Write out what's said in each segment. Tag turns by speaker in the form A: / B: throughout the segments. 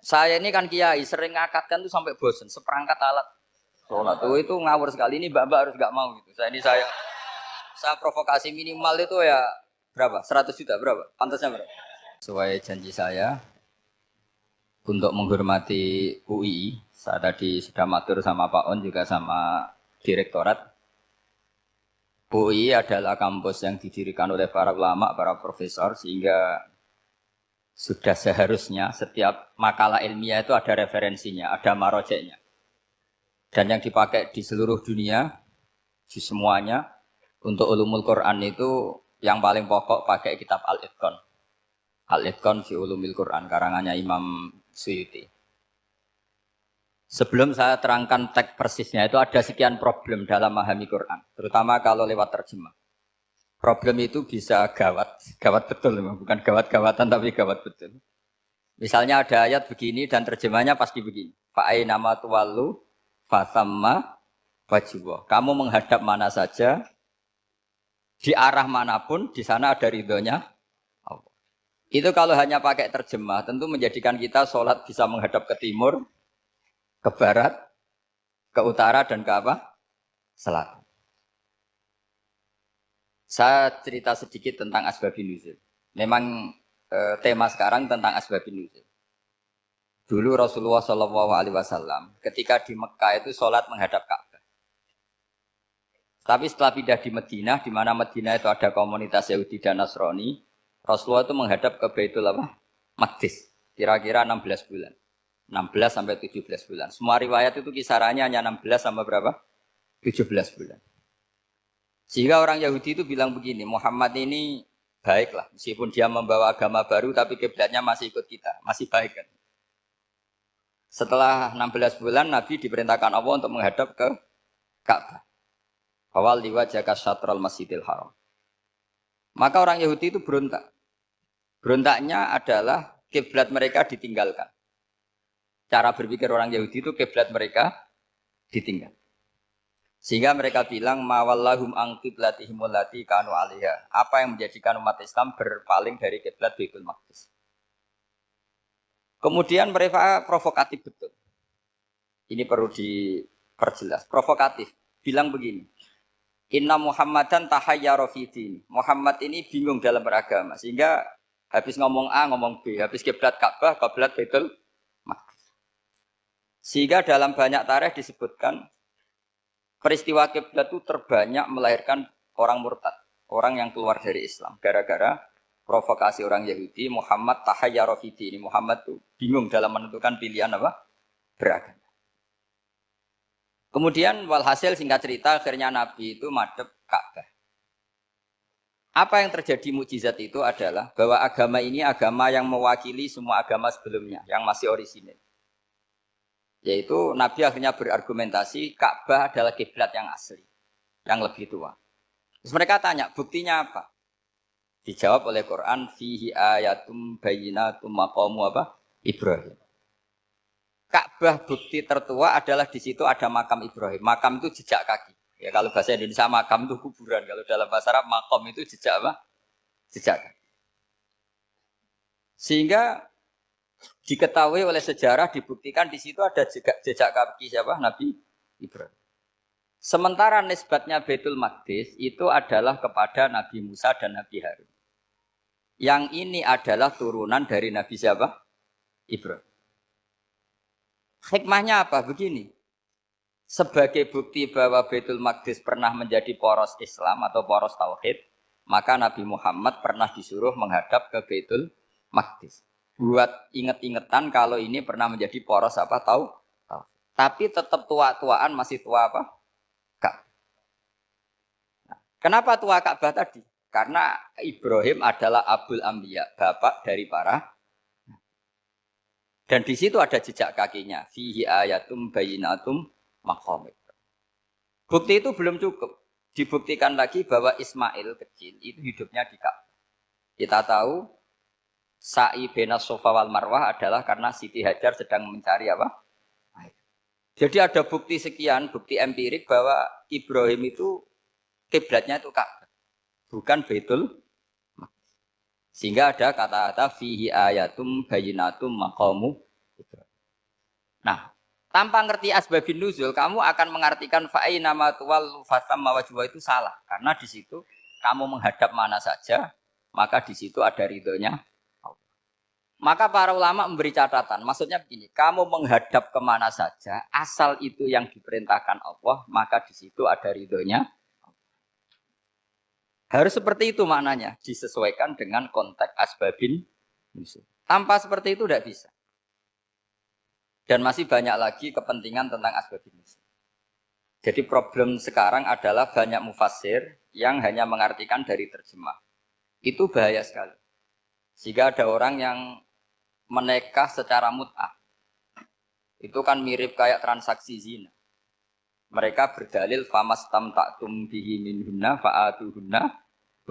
A: Saya ini kan kiai, sering ngakatkan tuh sampai bosen, seperangkat alat sholat tuh itu ngawur sekali. Ini mbak-mbak harus gak mau gitu. Saya provokasi minimal itu ya berapa? 100 juta berapa? Pantasnya berapa? Sesuai janji saya untuk menghormati UI, saya tadi sudah matur sama Pak On juga sama Direktorat. UI adalah kampus yang didirikan oleh para ulama, para profesor, sehingga sudah seharusnya setiap makalah ilmiah itu ada referensinya, ada marojeknya. Dan yang dipakai di seluruh dunia, di semuanya, untuk ulumul Quran itu yang paling pokok pakai kitab Al-Itqan. Al-Itqan fi ulumil Quran, karangannya Imam Suyuti. Sebelum saya terangkan teks persisnya itu ada sekian problem dalam memahami Quran, terutama kalau lewat terjemah. Problem itu bisa gawat, gawat betul, bukan gawat-gawatan tapi gawat betul. Misalnya ada ayat begini dan terjemahnya pasti begini. Fa'ai nama tuwalu fasamma wajibah. Kamu menghadap mana saja, di arah manapun, di sana ada ridhonya Allah. Itu kalau hanya pakai terjemah, tentu menjadikan kita sholat bisa menghadap ke timur, ke barat, ke utara, dan ke apa? Selatan. Saya cerita sedikit tentang asbabun nuzul. Memang tema sekarang tentang asbabun nuzul. Dulu Rasulullah SAW ketika di Mekah itu sholat menghadap Ka'bah. Tapi setelah pindah di Madinah, di mana Madinah itu ada komunitas Yahudi dan Nasrani, Rasulullah itu menghadap ke Baitul Maqdis, kira-kira 16 bulan. 16 sampai 17 bulan. Semua riwayat itu kisarannya hanya 16 sampai berapa? 17 bulan. Sehingga orang Yahudi itu bilang begini, Muhammad ini baiklah, meskipun dia membawa agama baru, tapi kiblatnya masih ikut kita, masih baik kan. Setelah 16 bulan, Nabi diperintahkan Allah untuk menghadap ke Ka'bah. Awal liwajaka syatral masjidil haram. Maka orang Yahudi itu berontak. Berontaknya adalah kiblat mereka ditinggalkan. Cara berpikir orang Yahudi itu kiblat mereka ditinggal. Sehingga mereka bilang mawallahum an qiblatihim allati kanu 'alaiha. Apa yang menjadikan umat Islam berpaling dari kiblat Baitul Maqdis. Kemudian mereka provokatif betul. Ini perlu diperjelas. Provokatif. Bilang begini. Inna Muhammadan tahayyara fi din. Muhammad ini bingung dalam beragama. Sehingga habis ngomong A, ngomong B. Habis kiblat Ka'bah, kiblat Baitul Maqdis. Sehingga dalam banyak tarikh disebutkan peristiwa kiblat itu terbanyak melahirkan orang murtad. Orang yang keluar dari Islam. Gara-gara provokasi orang Yahudi, Muhammad tahayyara fi din. Muhammad itu bingung dalam menentukan pilihan apa? Beragama. Kemudian walhasil singkat cerita akhirnya Nabi itu madhep Ka'bah. Apa yang terjadi mukjizat itu adalah bahwa agama ini agama yang mewakili semua agama sebelumnya yang masih orisinil. Yaitu Nabi akhirnya berargumentasi Ka'bah adalah kiblat yang asli, yang lebih tua. Terus mereka tanya, buktinya apa? Dijawab oleh Quran, fihi ayatum bayyinatum maqamu apa? Ibrahim. Ka'bah bukti tertua adalah di situ ada makam Ibrahim. Makam itu jejak kaki. Ya kalau bahasa Indonesia makam itu kuburan. Kalau dalam bahasa Arab makom itu jejak apa? Jejak kaki. Sehingga diketahui oleh sejarah dibuktikan di situ ada jejak kaki siapa? Nabi Ibrahim. Sementara nisbatnya Baitul Maqdis itu adalah kepada Nabi Musa dan Nabi Harun. Yang ini adalah turunan dari Nabi siapa? Ibrahim. Hikmahnya apa? Begini. Sebagai bukti bahwa Baitul Maqdis pernah menjadi poros Islam atau poros Tauhid, maka Nabi Muhammad pernah disuruh menghadap ke Baitul Maqdis. Buat inget-ingetan kalau ini pernah menjadi poros apa? Tahu? Tapi tetap tua-tuaan masih tua apa? Ka'bah. Nah, kenapa tua Ka'bah tadi? Karena Ibrahim adalah Abul Anbiya, bapak dari para. Dan di situ ada jejak kakinya. Fihi ayatum bayyinatum maqam. Bukti itu belum cukup. Dibuktikan lagi bahwa Ismail kecil itu hidupnya di Ka'bah. Kita tahu sa'i bainas Safa wal Marwah adalah karena Siti Hajar sedang mencari apa? Air. Jadi ada bukti sekian, bukti empirik bahwa Ibrahim itu kiblatnya itu Ka'bah, bukan Baitul Maqdis. Sehingga ada kata-kata fihi ayatum bayyinatum maqamu Ibrahim. Nah, tanpa ngerti asbabun nuzul, kamu akan mengartikan fa'i nama tuwal fatam mawajwa itu salah. Karena di situ kamu menghadap mana saja, maka di situ ada ridhonya. Maka para ulama memberi catatan, maksudnya begini, kamu menghadap kemana saja, asal itu yang diperintahkan Allah, maka di situ ada ridhonya. Harus seperti itu maknanya, disesuaikan dengan konteks asbabin nuzul. Tanpa seperti itu tidak bisa. Dan masih banyak lagi kepentingan tentang asbabun nuzul. Jadi problem sekarang adalah banyak mufassir yang hanya mengartikan dari terjemah. Itu bahaya sekali. Jika ada orang yang menikah secara mut'ah, itu kan mirip kayak transaksi zina. Mereka berdalil famas tamta'tum bihi minhunna fa'atuhunna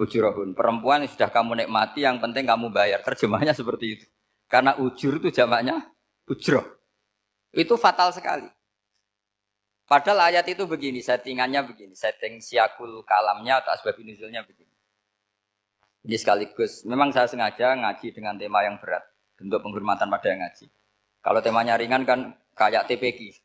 A: ujurahun. Perempuan yang sudah kamu nikmati, yang penting kamu bayar. Terjemahnya seperti itu. Karena ujur itu jamaknya ujroh. Itu fatal sekali. Padahal ayat itu begini, settingannya begini, setting siakul kalamnya atau asbabun nuzulnya begini. Ini sekaligus, memang saya sengaja ngaji dengan tema yang berat, bentuk penghormatan pada yang ngaji. Kalau temanya ringan kan kayak TPQ.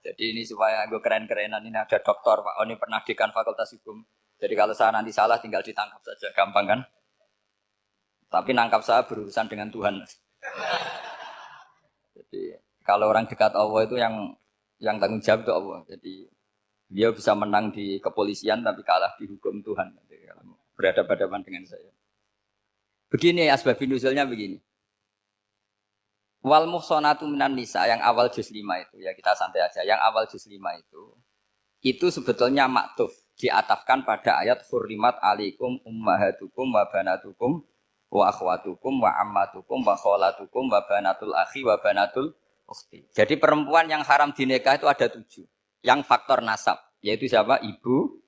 A: Jadi ini supaya gue keren-kerenan, ini ada doktor Pak Oni pernah dekan Fakultas Hukum. Jadi kalau saya nanti salah tinggal ditangkap saja, gampang kan? Tapi nangkap saya berurusan dengan Tuhan. Jadi kalau orang dekat Allah itu yang tanggung jawab itu Allah. Jadi dia bisa menang di kepolisian tapi kalah di hukum Tuhan. Jadi, berhadapan-hadapan dengan saya. Begini asbabun nuzulnya begini. Wal muhsanatu minan nisa yang awal juz 5 itu ya kita santai aja. Yang awal juz 5 itu sebetulnya maktuf diatafkan pada ayat hurrimat alaikum ummahatukum wa banatukum wa akhwatukum wa ammatukum wa kholatukum wa banatul akhi wa banatul ukhti. Jadi perempuan yang haram dinikah itu ada 7. Yang faktor nasab yaitu siapa? Ibu,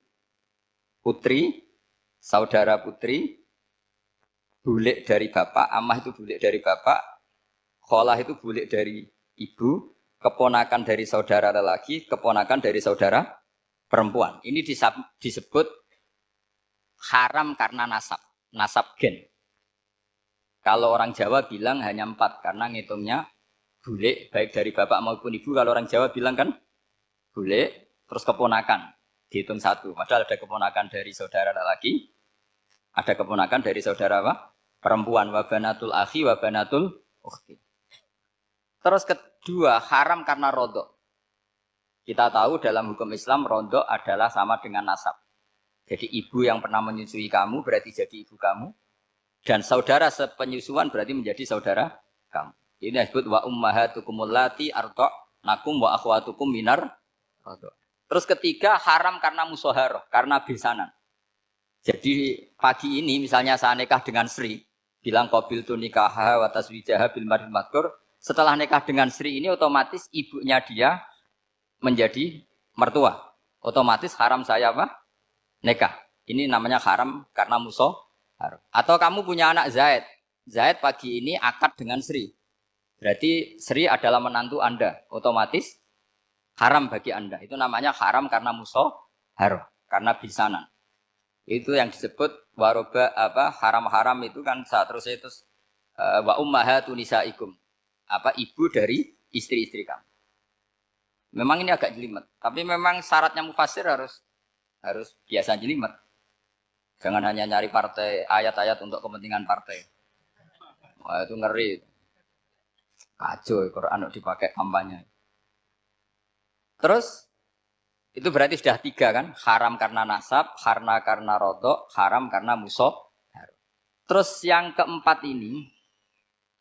A: putri, saudara putri, bulik dari bapak, amah itu bulik dari bapak, kholah itu bulik dari ibu, keponakan dari saudara lelaki, keponakan dari saudara perempuan. Ini disebut haram karena nasab, nasab gen. Kalau orang Jawa bilang hanya 4 karena ngitungnya bulik baik dari bapak maupun ibu. Kalau orang Jawa bilang kan bulik terus keponakan dihitung 1. Padahal ada keponakan dari saudara lelaki, ada keponakan dari saudara apa? Perempuan. Wa banatul akhi wa banatul ukhti. Terus kedua, haram karena rodok. Kita tahu dalam hukum Islam rodok adalah sama dengan nasab. Jadi ibu yang pernah menyusui kamu berarti jadi ibu kamu. Dan saudara sepenyusuan berarti menjadi saudara kamu. Ini disebut wa ummahatukumul lati arda'nakum wa akhwatukum minar rodok. Terus ketiga, haram karena musoharoh, karena besanan. Jadi pagi ini misalnya saya nikah dengan Sri, bilang qabil tu nikaha wa taswijaha bil maril madkur. Setelah nikah dengan Sri ini otomatis ibunya dia menjadi mertua. Otomatis haram saya apa? Nikah. Ini namanya haram karena musuh. Atau kamu punya anak Zaid. Zaid pagi ini akad dengan Sri. Berarti Sri adalah menantu Anda. Otomatis haram bagi Anda. Itu namanya haram karena musuh haram. Karena bisanan. Itu yang disebut waroba apa haram-haram itu kan saat terus itu wa ummahatu nisaikum. Apa ibu dari istri-istri kamu. Memang ini agak jelimet, tapi memang syaratnya mufassir harus biasa jelimet. Jangan hanya nyari partai ayat-ayat untuk kepentingan partai. Wah, itu ngeri. Kacau Quran dipakai kampanye. Terus itu berarti sudah 3 kan? Haram karena nasab, karena rodok, haram karena musuh. Terus yang keempat ini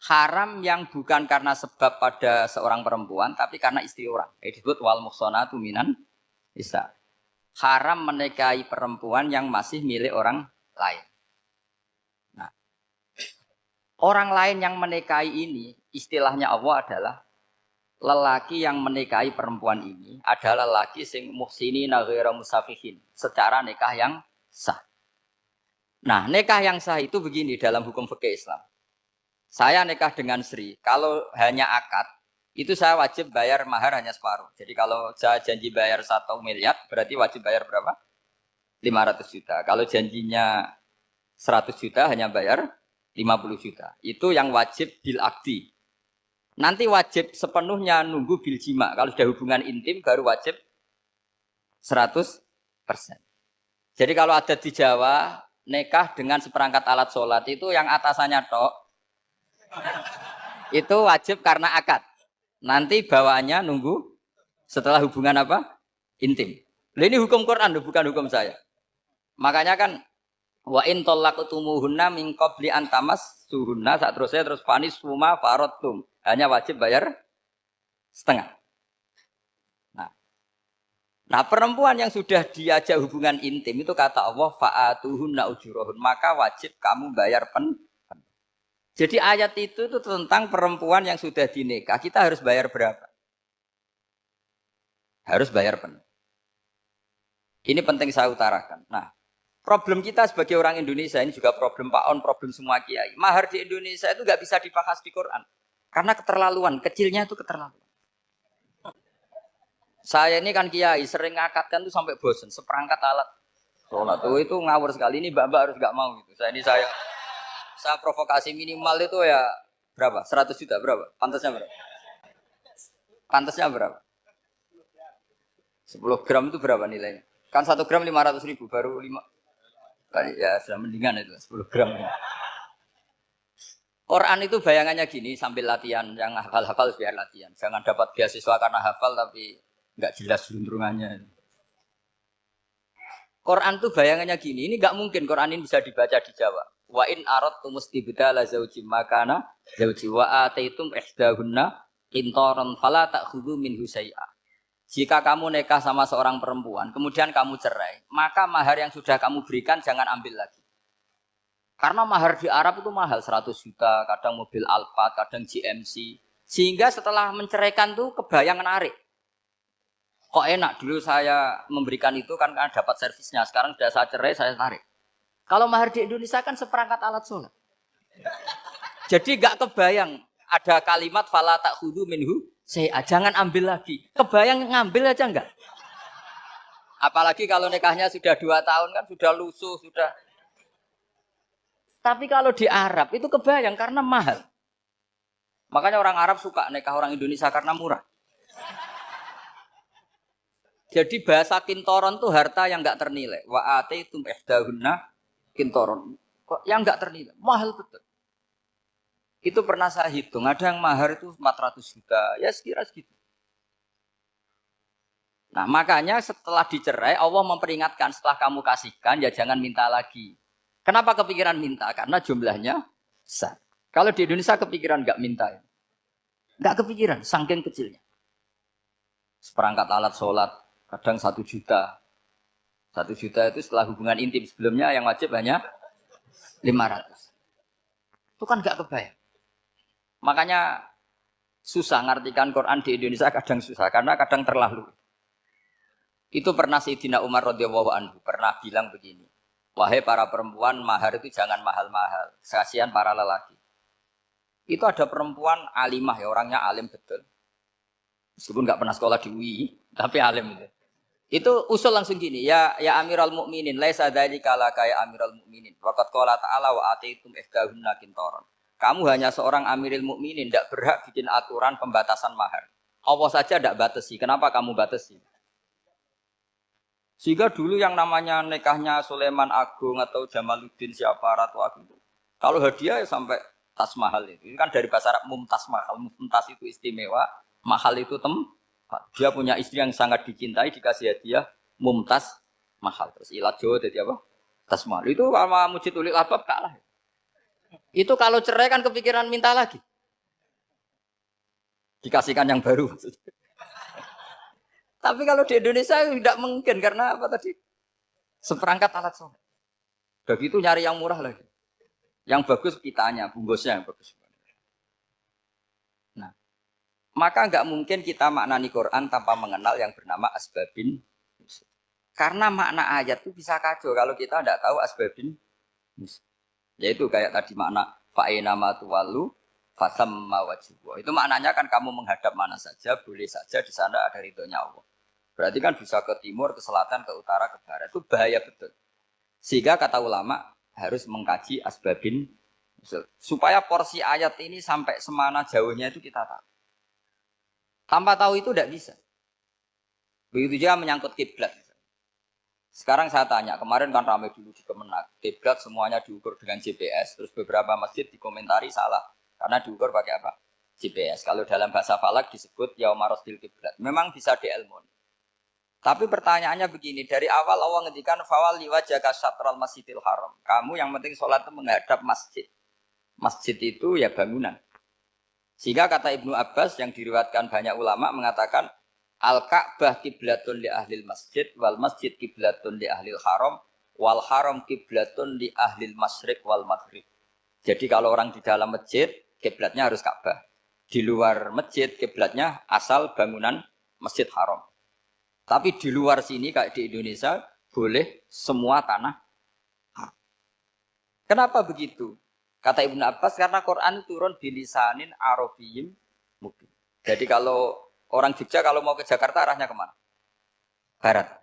A: haram yang bukan karena sebab pada seorang perempuan, tapi karena istri orang. Disebut wal muhsanatu minan nisa. Haram menikahi perempuan yang masih milik orang lain. Nah, orang lain yang menikahi ini, istilahnya Allah adalah lelaki yang menikahi perempuan ini adalah lelaki sing muhsinina ghairu musafihin, secara nikah yang sah. Nah, nikah yang sah itu begini dalam hukum fikih Islam. Saya nikah dengan Sri, kalau hanya akad, itu saya wajib bayar mahar hanya separuh. Jadi kalau saya janji bayar 1 miliar, berarti wajib bayar berapa? 500 juta. Kalau janjinya 100 juta, hanya bayar 50 juta. Itu yang wajib bil akdi. Nanti wajib sepenuhnya nunggu bil jima. Kalau sudah hubungan intim baru wajib 100%. Jadi kalau ada di Jawa nikah dengan seperangkat alat sholat itu yang atasannya tok itu wajib karena akad. Nanti bawaannya nunggu setelah hubungan apa? Intim. Ini hukum Quran bukan hukum saya. Makanya kan wa in talaqtumuhunna min qabli an tamassuhunna saat terus fanis suma faradtum. Hanya wajib bayar setengah. Nah, perempuan yang sudah diajak hubungan intim itu kata Allah fa'atuhunna ujurahun, maka wajib kamu bayar Jadi ayat itu tentang perempuan yang sudah dinikah, kita harus bayar berapa? Harus bayar penuh. Ini penting saya utarakan. Nah, problem kita sebagai orang Indonesia ini juga problem Pak On, problem semua kiai. Mahar di Indonesia itu nggak bisa dibahas di Quran karena keterlaluan, kecilnya itu keterlaluan. Saya ini kan kiai, sering ngakatkan tuh sampai bosen, seperangkat alat sholat itu ngawur sekali. Ini mbak-mbak harus nggak mau gitu. Saya provokasi minimal itu ya berapa? 100 juta berapa? Pantasnya berapa? Pantasnya berapa? 10 gram itu berapa nilainya? Kan 1 gram 500.000 baru 5. Ya sudah mendingan itu 10 gram. Quran itu bayangannya gini sambil latihan, yang hafal-hafal biar latihan. Jangan dapat beasiswa karena hafal tapi nggak jelas juntrungannya. Quran tuh bayangannya gini, ini nggak mungkin Quran ini bisa dibaca di Jawa. Wa in aradtum istibdala zaujim makana zauji wa ataitum ihdahunna qintaran fala ta'khudhu minhu syai'a. Jika kamu nikah sama seorang perempuan, kemudian kamu cerai, maka mahar yang sudah kamu berikan jangan ambil lagi. Karena mahar di Arab itu mahal 100 juta, kadang mobil Alphard, kadang GMC. Sehingga setelah menceraikan tuh kebayang narik. Kok enak dulu saya memberikan itu kan karena dapat servisnya. Sekarang sudah saya cerai, saya tarik. Kalau mahar di Indonesia kan seperangkat alat sholat. Jadi gak kebayang ada kalimat fala ta'khudhu minhu syai'a, jangan ambil lagi. Kebayang ngambil aja enggak? Apalagi kalau nikahnya sudah 2 tahun kan sudah lusuh, sudah. Tapi kalau di Arab itu kebayang karena mahal. Makanya orang Arab suka nikah orang Indonesia karena murah. Jadi bahasa kintoron itu harta yang enggak ternilai. Wa ataitum ihdahunna kintoron. Kok yang enggak ternilai? Mahal betul. Itu pernah saya hitung, ada yang mahar itu 400 juta. Ya sekira segitu. Nah, makanya setelah dicerai Allah memperingatkan setelah kamu kasihkan ya jangan minta lagi. Kenapa kepikiran minta? Karena jumlahnya besar. Kalau di Indonesia kepikiran enggak minta. Enggak kepikiran, saking kecilnya. Seperangkat alat sholat kadang 1 juta. 1 juta itu setelah hubungan intim, sebelumnya yang wajib hanya 500. Itu kan gak kebayang. Makanya susah ngartikan Quran di Indonesia, kadang susah karena kadang terlalu. Itu pernah Sayyidina Umar radhiyallahu anhu pernah bilang begini. Wahai para perempuan, mahar itu jangan mahal-mahal. Kasihan para lelaki. Itu ada perempuan alimah ya, orangnya alim betul. Meskipun gak pernah sekolah di UI, tapi alim itu. Itu usul langsung gini, ya Amirul Mukminin, laisa dzalika laka ya Amirul Mukminin. Waqad qala ta'ala wa ataitum ihdahunna qintaran. Kamu hanya seorang Amirul Mukminin, tidak berhak bikin aturan pembatasan mahar. Allah saja tidak batasi. Kenapa kamu batasi? Sehingga dulu yang namanya nikahnya Sulaiman Agung atau Jamaluddin siapa Ratu Agung. Kalau hadiah ya sampai tas mahal itu. Ini kan dari bahasa Arab mumtaz mahal. Mumtaz itu istimewa, mahal itu dia punya istri yang sangat dicintai, dikasih hadiah mumtaz mahal. Terus ilat Jawa jadi apa? Tas mahal. Itu sama Mujid Ulil Albab kalah. Itu kalau cerai kan kepikiran minta lagi. Dikasihkan yang baru. Tapi kalau di Indonesia tidak mungkin karena apa tadi? Seperangkat alat sholat. Begitu nyari yang murah lagi. Yang bagus kitanya, bungkusnya yang bagus. Nah, maka nggak mungkin kita maknani Quran tanpa mengenal yang bernama asbabin. Karena makna ayat itu bisa kacau kalau kita tidak tahu asbabin. Yaitu kayak tadi makna fa'ina ma tuwallu fasamma wajibwa. Itu maknanya kan kamu menghadap mana saja, boleh saja di sana ada ridhonya Allah. Berarti kan bisa ke timur, ke selatan, ke utara, ke barat. Itu bahaya betul. Sehingga kata ulama harus mengkaji asbabin Supaya porsi ayat ini sampai semana jauhnya itu kita tahu. Tanpa tahu itu tidak bisa. Begitu juga menyangkut kiblat. Sekarang saya tanya, kemarin kan ramai dulu di Kemenak, kiblat semuanya diukur dengan GPS, terus beberapa masjid dikomentari salah karena diukur pakai apa? GPS. Kalau dalam bahasa falak disebut yaumarosdil kiblat. Memang bisa diilmoni. Tapi pertanyaannya begini, dari awal Allah ngendikan fawal liwajhaka syatral masjidil haram. Kamu yang penting sholat itu menghadap masjid. Masjid itu ya bangunan. Sehingga kata Ibnu Abbas yang diriwayatkan banyak ulama mengatakan Al-Ka'bah kiblatun li ahlil masjid wal masjid kiblatun li ahlil haram wal haram kiblatun li ahlil masyriq wal maghrib. Jadi kalau orang di dalam masjid kiblatnya harus Ka'bah. Di luar masjid kiblatnya asal bangunan Masjid Haram. Tapi di luar sini kayak di Indonesia boleh semua tanah. Kenapa begitu? Kata Ibnu Abbas karena Quran turun bilisanin arabiyyin mubin. Jadi kalau orang Jogja kalau mau ke Jakarta arahnya kemana? Barat.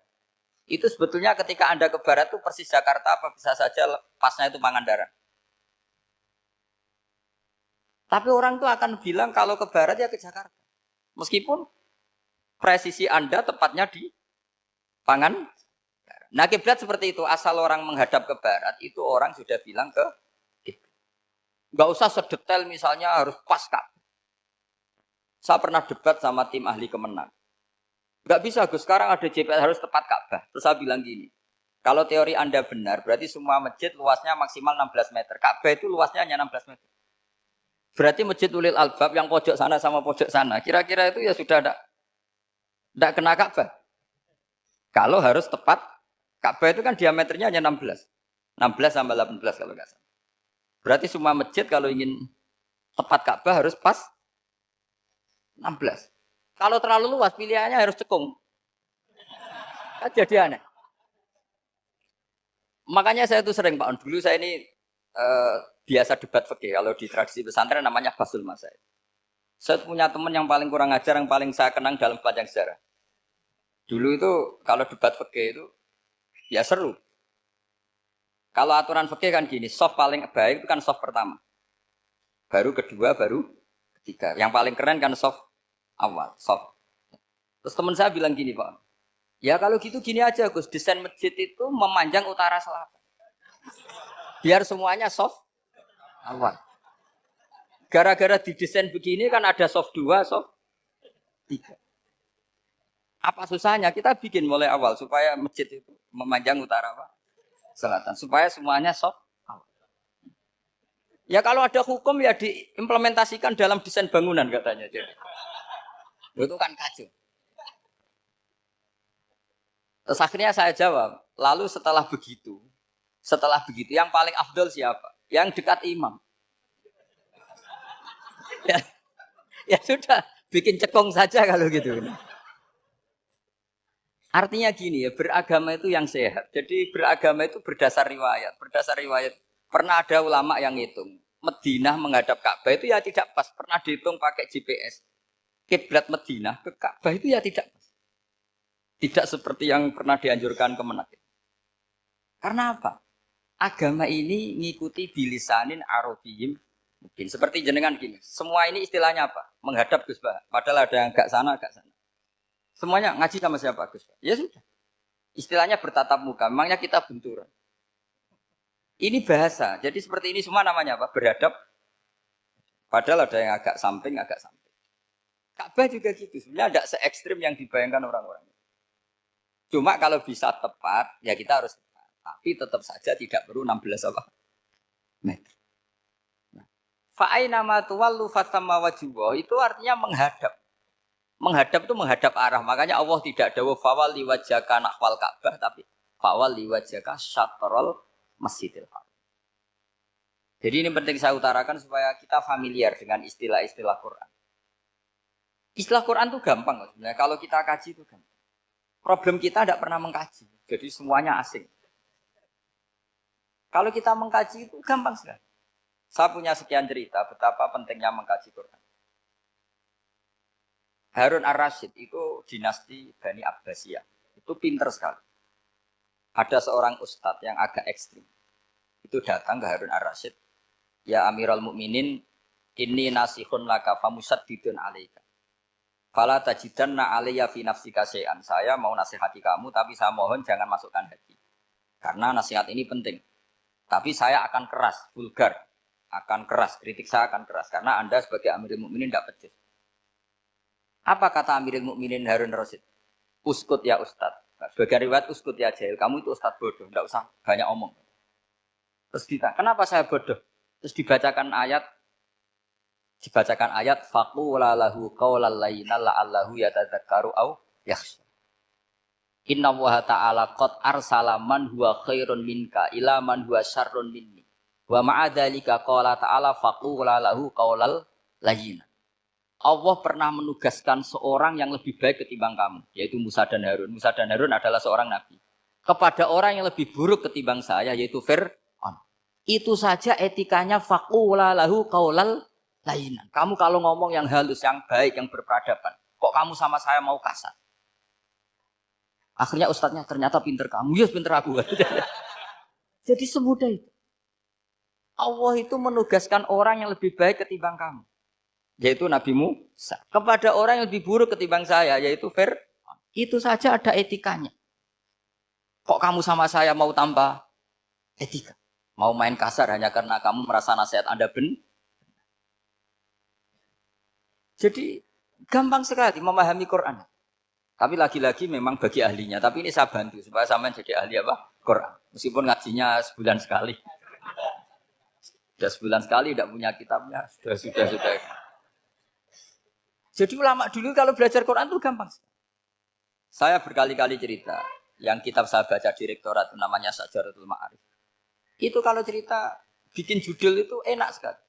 A: Itu sebetulnya ketika Anda ke barat itu persis Jakarta apa bisa saja pasnya itu Pangandaran. Tapi orang tuh akan bilang kalau ke barat ya ke Jakarta. Meskipun presisi Anda tepatnya di Pangandaran. Nah kiblat seperti itu, asal orang menghadap ke barat itu orang sudah bilang ke kiblat. Gak usah sedetail misalnya harus pas Ka'bah. Saya pernah debat sama tim ahli Kemenang. Gak bisa Gus, sekarang ada GPS harus tepat Ka'bah. Terus saya bilang gini, kalau teori Anda benar, berarti semua masjid luasnya maksimal 16 meter. Ka'bah itu luasnya hanya 16 meter. Berarti masjid Ulil Albab yang pojok sana sama pojok sana, kira-kira itu ya sudah tidak kena Ka'bah. Kalau harus tepat, Ka'bah itu kan diameternya hanya 16. 16 sampai 18 kalau nggak salah. Berarti semua masjid kalau ingin tepat Ka'bah harus pas 16. Kalau terlalu luas pilihannya harus cekung. Kan jadi aneh. Makanya saya itu sering Pak, dulu saya ini biasa debat fikih kalau di tradisi pesantren namanya Basul Masail. Saya punya teman yang paling kurang ajar, yang paling saya kenang dalam sepanjang sejarah. Dulu itu kalau debat fikih itu ya seru. Kalau aturan fikih kan gini, soft paling baik itu kan soft pertama. Baru kedua, baru ketiga. Yang paling keren kan soft awal, soft. Terus teman saya bilang gini Pak, ya kalau gitu gini aja Gus, desain masjid itu memanjang utara selatan. Biar semuanya soft awal. Gara-gara didesain begini kan ada soft 2, soft 3. Apa susahnya? Kita bikin mulai awal supaya masjid itu memanjang utara Pak, selatan. Supaya semuanya soft awal. Ya kalau ada hukum ya diimplementasikan dalam desain bangunan katanya. Itu kan kacau. Terus akhirnya saya jawab, lalu setelah begitu yang paling afdol siapa? Yang dekat imam. Ya, ya sudah, bikin cekong saja kalau gitu. Artinya gini ya, beragama itu yang sehat. Jadi beragama itu berdasar riwayat. Berdasar riwayat, pernah ada ulama yang ngitung. Madinah menghadap Ka'bah itu ya tidak pas. Pernah dihitung pakai GPS. Kiblat Madinah ke Ka'bah itu ya tidak pas. Tidak seperti yang pernah dianjurkan Kemenak. Karena apa? Agama ini ngikuti bilisanin arabiyyin mungkin. Seperti jenengan gini. Semua ini istilahnya apa? Menghadap Gus Bah. Padahal ada yang agak sana, agak sana. Semuanya ngaji sama siapa Gus Bah? Ya sudah. Istilahnya bertatap muka. Memangnya kita benturan. Ini bahasa. Jadi seperti ini semua namanya apa? Berhadap. Padahal ada yang agak samping, agak samping. Ka'bah juga gitu. Sebenarnya tidak se-ekstrim yang dibayangkan orang-orang. Cuma kalau bisa tepat, ya kita harus tepat. Tapi tetap saja tidak perlu 16 apa? Meter. Fa'aina ma tuwallu fasamma wajhullah itu artinya menghadap. Menghadap itu menghadap arah. Makanya Allah tidak dawuh fawal liwajhaka nahwal Ka'bah tapi fawal liwajhaka syatrul Masjidil Haram. Jadi ini penting saya utarakan supaya kita familiar dengan istilah-istilah Quran. Istilah Quran itu gampang sebenarnya. Kalau kita kaji itu gampang. Problem kita tidak pernah mengkaji. Jadi semuanya asing. Kalau kita mengkaji itu gampang sekali. Saya punya sekian cerita betapa pentingnya mengkaji Quran. Harun ar-Rasyid itu dinasti Bani Abbasiyah. Itu pinter sekali. Ada seorang ustadz yang agak ekstrim. Itu datang ke Harun ar-Rasyid. ya Amirul Mukminin, inni nasihun laka famusaddidun alaika. Fala tajidanna alayya fi nafsika syai'an. Saya mau nasihati kamu tapi saya mohon jangan masukkan hati. Karena nasihat ini penting. Tapi saya akan keras, vulgar. Akan keras, kritik saya akan keras. Karena Anda sebagai Amirul Mukminin tidak becus. Apa kata Amirul Mukminin Harun Rasid? Uskut ya Ustadz. Sebagai riwayat uskut ya jahil. Kamu itu Ustadz bodoh. Tidak usah banyak omong. Terus ditanya, kenapa saya bodoh? Terus dibacakan ayat faqula lahu qaulal layyina la'allahu yatadzakkaru aw yakhsha. Inna wa ta'ala qad arsala man huwa khairun minka ila man huwa syarrun minni. Wa ma'a dzalika qala ta'ala faqula lahu qaulal layyina. Allah pernah menugaskan seorang yang lebih baik ketimbang kamu, yaitu Musa dan Harun. Musa dan Harun adalah seorang nabi. Kepada orang yang lebih buruk ketimbang saya, yaitu Fir'aun. Itu saja etikanya faqula lahu qaulal layyina. Kamu kalau ngomong yang halus, yang baik, yang berperadaban, kok kamu sama saya mau kasar? Akhirnya ustadznya ternyata pinter kamu, ya pinter aku. Jadi semudah itu. Allah itu menugaskan orang yang lebih baik ketimbang kamu, yaitu Nabi Musa. Kepada orang yang lebih buruk ketimbang saya, yaitu Fir'aun. Itu saja ada etikanya. Kok kamu sama saya mau tambah etika? Mau main kasar hanya karena kamu merasa nasihat Anda benar? Jadi gampang sekali memahami Quran. Tapi lagi-lagi memang bagi ahlinya. Tapi ini saya bantu supaya sampean jadi ahli apa? Quran. Meskipun ngajinya sebulan sekali. Sudah sebulan sekali tidak punya kitabnya. Sudah. Jadi ulama dulu kalau belajar Quran itu gampang. Saya berkali-kali cerita. Yang kitab saya baca di rektorat namanya Syajaratul Ma'arif. Itu kalau cerita bikin judul itu enak sekali.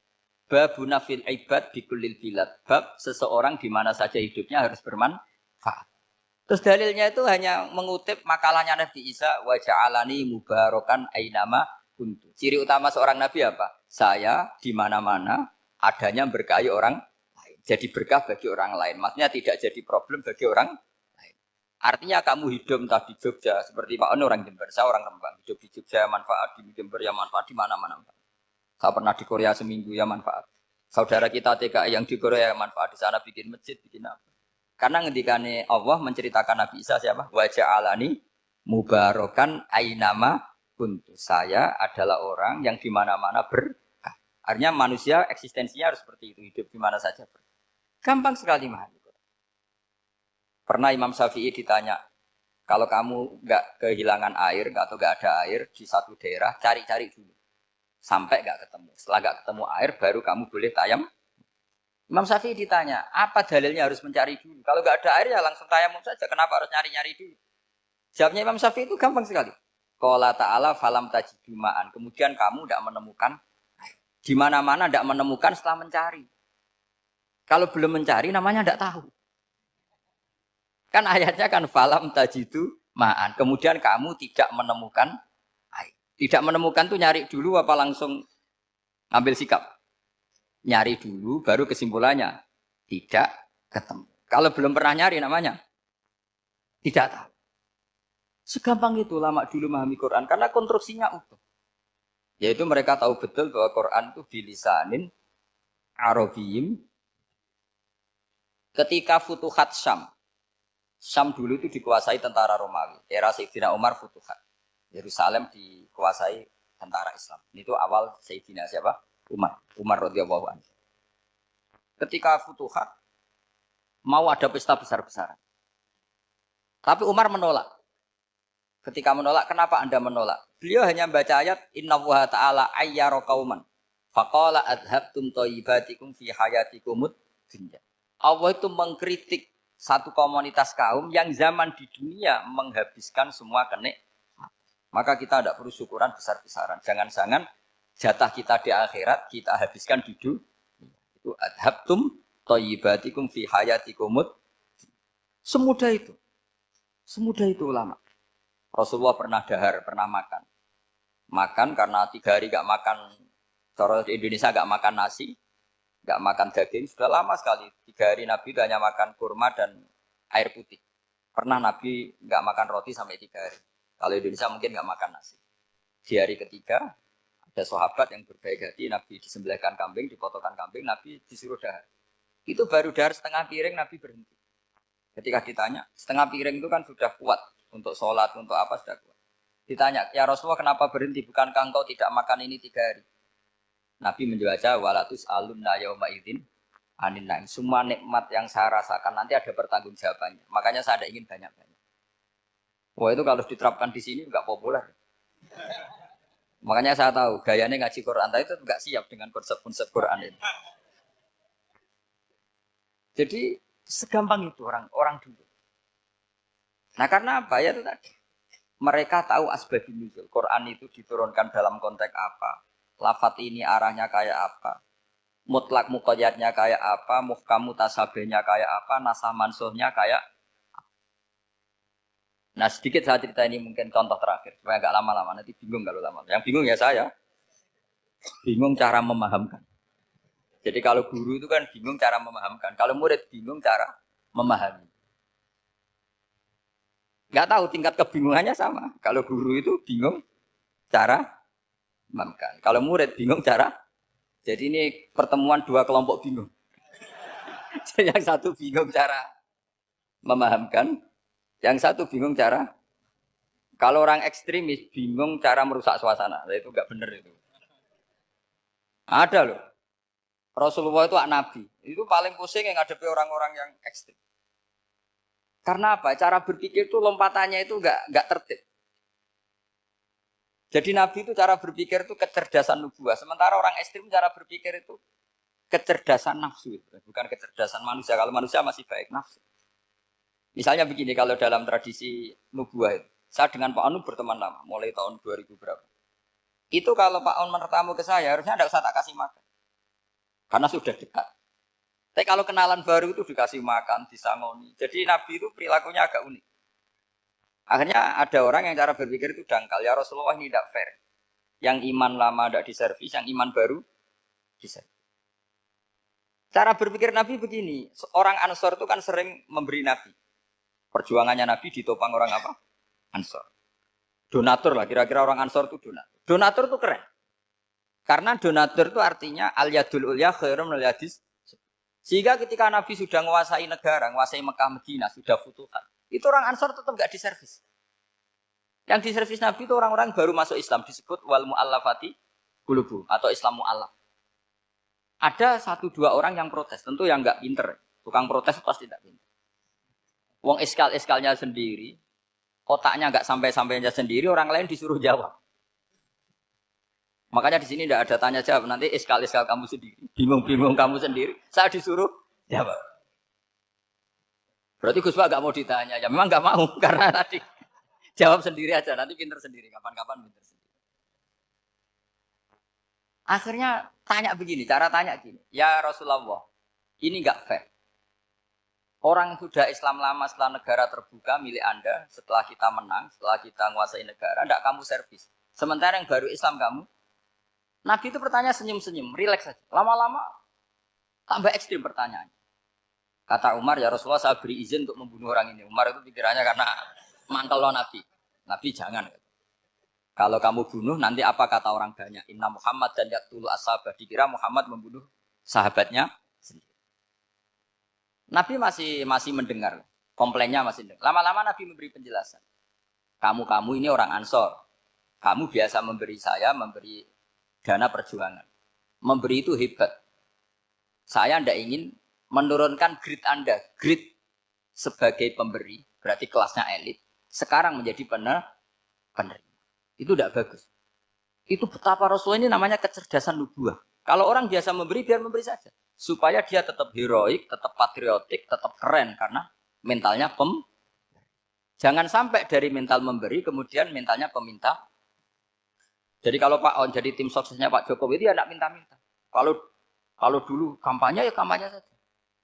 A: Babuna fil ibad bikulil bilad. Bab seseorang di mana saja hidupnya harus bermanfaat. Terus dalilnya itu hanya mengutip makalahnya Nabi Isa. Wa ja'alani mubarokan ainama kuntu. Ciri utama seorang Nabi apa? Saya di mana-mana adanya berkahi orang lain. Jadi berkah bagi orang lain. Maksudnya tidak jadi problem bagi orang lain. Artinya kamu hidup entah di Jogja. Seperti Pak Ono orang Jember. Saya orang Rembang. Hidup di Jogja manfaat. Di Jember ya manfaat. Di mana-mana. Saya pernah di Korea seminggu ya manfaat. Saudara kita TKI yang di Korea manfaat. Di sana bikin masjid, bikin apa. Karena ngendikane Allah menceritakan Nabi Isa siapa? Wa ja'alani mubarokan ainama kuntu. Saya adalah orang yang di mana-mana berkah. Artinya manusia eksistensinya harus seperti itu, hidup di mana saja. Gampang sekali memahami. Pernah Imam Syafi'i ditanya, kalau kamu nggak kehilangan air atau nggak ada air di satu daerah, cari-cari dulu sampai nggak ketemu. Setelah nggak ketemu air, baru kamu boleh tayam. Imam Syafi'i ditanya, apa dalilnya harus mencari dulu? Kalau nggak ada air ya langsung tayamum saja. Kenapa harus nyari-nyari dulu? Jawabnya Imam Syafi'i itu gampang sekali. Qala ta'ala falam tajidu ma'an. Kemudian kamu tidak menemukan air. Di mana-mana tidak menemukan setelah mencari. Kalau belum mencari namanya tidak tahu. Kan ayatnya kan falam tajidu ma'an. Kemudian kamu tidak menemukan air. Tidak menemukan tuh nyari dulu apa langsung ambil sikap? Nyari dulu, baru kesimpulannya tidak ketemu. Kalau belum pernah nyari namanya tidak tahu. Segampang itu lama dulu memahami Quran karena konstruksinya utuh. Yaitu mereka tahu betul bahwa Quran itu bilisanin Arabiyim. Ketika Futuhat Syam. Syam dulu itu dikuasai tentara Romawi. Era Sayyidina Umar Futuhat. Yerusalem dikuasai tentara Islam. Itu awal Sayyidina siapa? Umar radhiyallahu anhu. Ketika Futuhat mau ada pesta besar-besaran. Tapi Umar menolak. Ketika menolak, kenapa Anda menolak? Beliau hanya membaca ayat innallaha ta'ala ayyara qauman faqala adhabtum thayyibatikum fi hayatikumud dunya. Allah itu mengkritik satu komunitas kaum yang zaman di dunia menghabiskan semua kenikmatan. Maka kita tidak perlu syukuran besar-besaran. Jangan-jangan jatah kita di akhirat kita habiskan di dunia. Itu adhabtum thayyibatikum fi hayatikumud. Semudah itu. Semudah itu ulama. Rasulullah pernah dahar, pernah makan. Makan karena 3 hari gak makan. Cara di Indonesia gak makan nasi, gak makan daging. Sudah lama sekali. 3 hari Nabi itu hanya makan kurma dan air putih. Pernah Nabi gak makan roti sampai 3 hari. Kalau Indonesia mungkin gak makan nasi. Di hari ketiga Ada sahabat yang berbaik hati, Nabi disembelihkan kambing, dipotongkan kambing, Nabi disuruh dahar. Itu baru dahar setengah piring, Nabi berhenti. Ketika ditanya, setengah piring itu kan sudah kuat untuk sholat, untuk apa sudah kuat. Ditanya, ya Rasulullah kenapa berhenti? Bukankah engkau tidak makan ini 3 hari? Nabi menjawab, walatus alunna yauma idzin anin naim. Semua nikmat yang saya rasakan nanti ada pertanggungjawabannya. Makanya saya tidak ingin banyak-banyak. Wah itu kalau diterapkan di sini nggak populer. Makanya saya tahu gayanya ngaji Quran itu nggak siap dengan konsep-konsep Quran ini. Jadi segampang itu orang dulu. Nah karena apa ya itu tadi. Mereka tahu asbabun nuzul. Quran itu diturunkan dalam konteks apa. Lafat ini arahnya kayak apa. Mutlak muqayyadnya kayak apa. Muhkam mutasabihnya kayak apa. Nasah mansuhnya kayak. Nah sedikit saya cerita ini mungkin contoh terakhir. Supaya agak lama-lama. Nanti bingung kalau lama. Yang bingung ya saya. Bingung cara memahamkan. Jadi kalau guru itu kan bingung cara memahamkan. Kalau murid bingung cara memahami. Nggak tahu tingkat kebingungannya sama. Kalau guru itu bingung cara memahamkan. Kalau murid bingung cara. Jadi ini pertemuan 2 kelompok bingung. Yang satu bingung cara memahamkan. Yang satu bingung cara. Kalau orang ekstremis bingung cara merusak suasana. Nah, itu nggak benar itu. Ada loh. Rasulullah itu nabi. Itu paling pusing yang ngadepi orang-orang yang ekstrem. Karena apa? Cara berpikir itu lompatannya itu nggak tertib. Jadi nabi itu cara berpikir itu kecerdasan nubuah. Sementara orang ekstrem cara berpikir itu kecerdasan nafsu. Bukan kecerdasan manusia. Kalau manusia masih baik nafsu. Misalnya begini, kalau dalam tradisi nubuah itu, saya dengan Pak Anu berteman lama, mulai tahun 2000 berapa. Itu kalau Pak Anu bertamu ke saya, harusnya tidak usah tak kasih makan. Karena sudah dekat. Tapi kalau kenalan baru itu dikasih makan, disangoni. Jadi Nabi itu perilakunya agak unik. Akhirnya ada orang yang cara berpikir itu dangkal. Ya Rasulullah ini tidak fair. Yang iman lama tidak diservis, yang iman baru diservis. Cara berpikir Nabi begini, orang Ansor itu kan sering memberi Nabi. Perjuangannya Nabi ditopang orang apa? Ansor. Donatur lah, kira-kira orang Ansor itu donatur. Donatur itu keren. Karena donatur itu artinya al-yadul ulya khairum minal yadis. Sehingga ketika Nabi sudah menguasai negara, menguasai Mekah Madinah, sudah futuhat. Itu orang Ansor tetap enggak diservis. Yang diservis Nabi itu orang-orang baru masuk Islam, disebut wal mu'allafati qulubuhum atau Islam mu'allaf. Ada 1-2 orang yang protes, tentu yang enggak pinter. Tukang protes pasti tidak pinter. Wong iskal-iskalnya sendiri, otaknya nggak sampai-sampainya sendiri, orang lain disuruh jawab. Makanya di sini tidak ada tanya jawab. Nanti iskal-iskal kamu sendiri, bingung-bingung kamu sendiri, saya disuruh jawab. Berarti Gus Pak nggak mau ditanya, ya memang nggak mau karena tadi jawab sendiri aja, nanti pinter sendiri, kapan-kapan pinter sendiri. Akhirnya tanya begini, cara tanya gini, ya Rasulullah, ini nggak fair. Orang sudah Islam lama setelah negara terbuka milik Anda, setelah kita menang, setelah kita menguasai negara, tidak kamu servis. Sementara yang baru Islam kamu, Nabi itu pertanyaan senyum-senyum, rileks saja. Lama-lama tambah ekstrim pertanyaannya. Kata Umar, ya Rasulullah saya beri izin untuk membunuh orang ini. Umar itu pikirannya karena mantel lo Nabi. Nabi jangan. Kalau kamu bunuh, nanti apa kata orang banyak? Inna Muhammad dan yaqtulu ashabah. Dikira Muhammad membunuh sahabatnya sendiri. Nabi masih mendengar, komplainnya masih mendengar. Lama-lama Nabi memberi penjelasan. Kamu ini orang Ansor. Kamu biasa memberi saya, memberi dana perjuangan. Memberi itu hebat. Saya tidak ingin menurunkan grade Anda. Grade sebagai pemberi, berarti kelasnya elit. Sekarang menjadi penerima. Itu tidak bagus. Itu betapa Rasulullah ini namanya kecerdasan nubuah. Kalau orang biasa memberi, biar memberi saja. Supaya dia tetap heroik, tetap patriotik, tetap keren. Karena mentalnya Jangan sampai dari mental memberi, kemudian mentalnya peminta. Jadi kalau Pak On jadi tim suksesnya Pak Jokowi, dia tidak minta-minta. Kalau dulu kampanye, ya kampanye saja.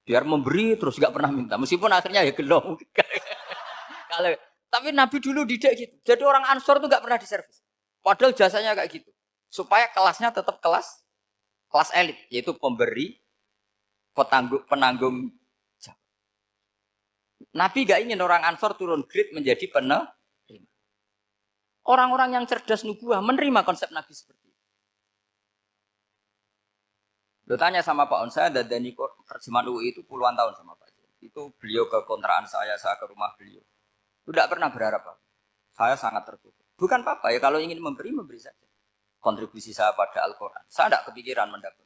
A: Biar memberi, terus nggak pernah minta. Meskipun akhirnya ya gelong. Tapi Nabi dulu didik gitu. Jadi orang Ansor itu nggak pernah diservis. Padahal jasanya kayak gitu. Supaya kelasnya tetap kelas elit. Yaitu pemberi, penanggung jawab. Nabi gak ingin orang Ansor turun grade menjadi penerima. Orang-orang yang cerdas nubuah menerima konsep Nabi seperti itu. Lo tanya sama Pak On, saya dadani terjemahan UI itu puluhan tahun sama Pak. Itu beliau ke kontrakan saya ke rumah beliau. Tidak pernah berharap apa. Saya sangat tertutup. Bukan apa-apa ya, kalau ingin memberi, memberi saja. Kontribusi saya pada Al-Quran. Saya tidak kepikiran mendapat.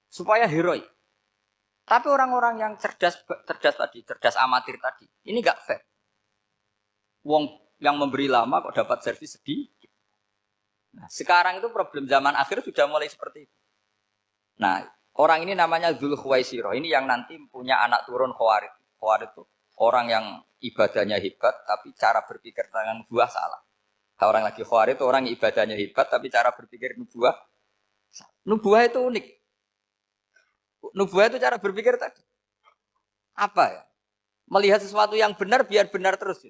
A: Supaya heroik. Tapi orang-orang yang cerdas amatir tadi, ini nggak fair. Wong yang memberi lama kok dapat servis sedikit. Nah, sekarang itu problem zaman akhir sudah mulai seperti itu. Nah, orang ini namanya Dzul Khuwaisirah. Ini yang nanti punya anak turun Khawarij. Khawarij itu orang yang ibadahnya hebat, tapi cara berpikir tentang nubuah salah. Orang lagi Khawarij itu orang yang ibadahnya hebat, tapi cara berpikir nubuah salah. Nubuah itu unik. Nubuah itu cara berpikir tadi. Apa ya? Melihat sesuatu yang benar biar benar terus.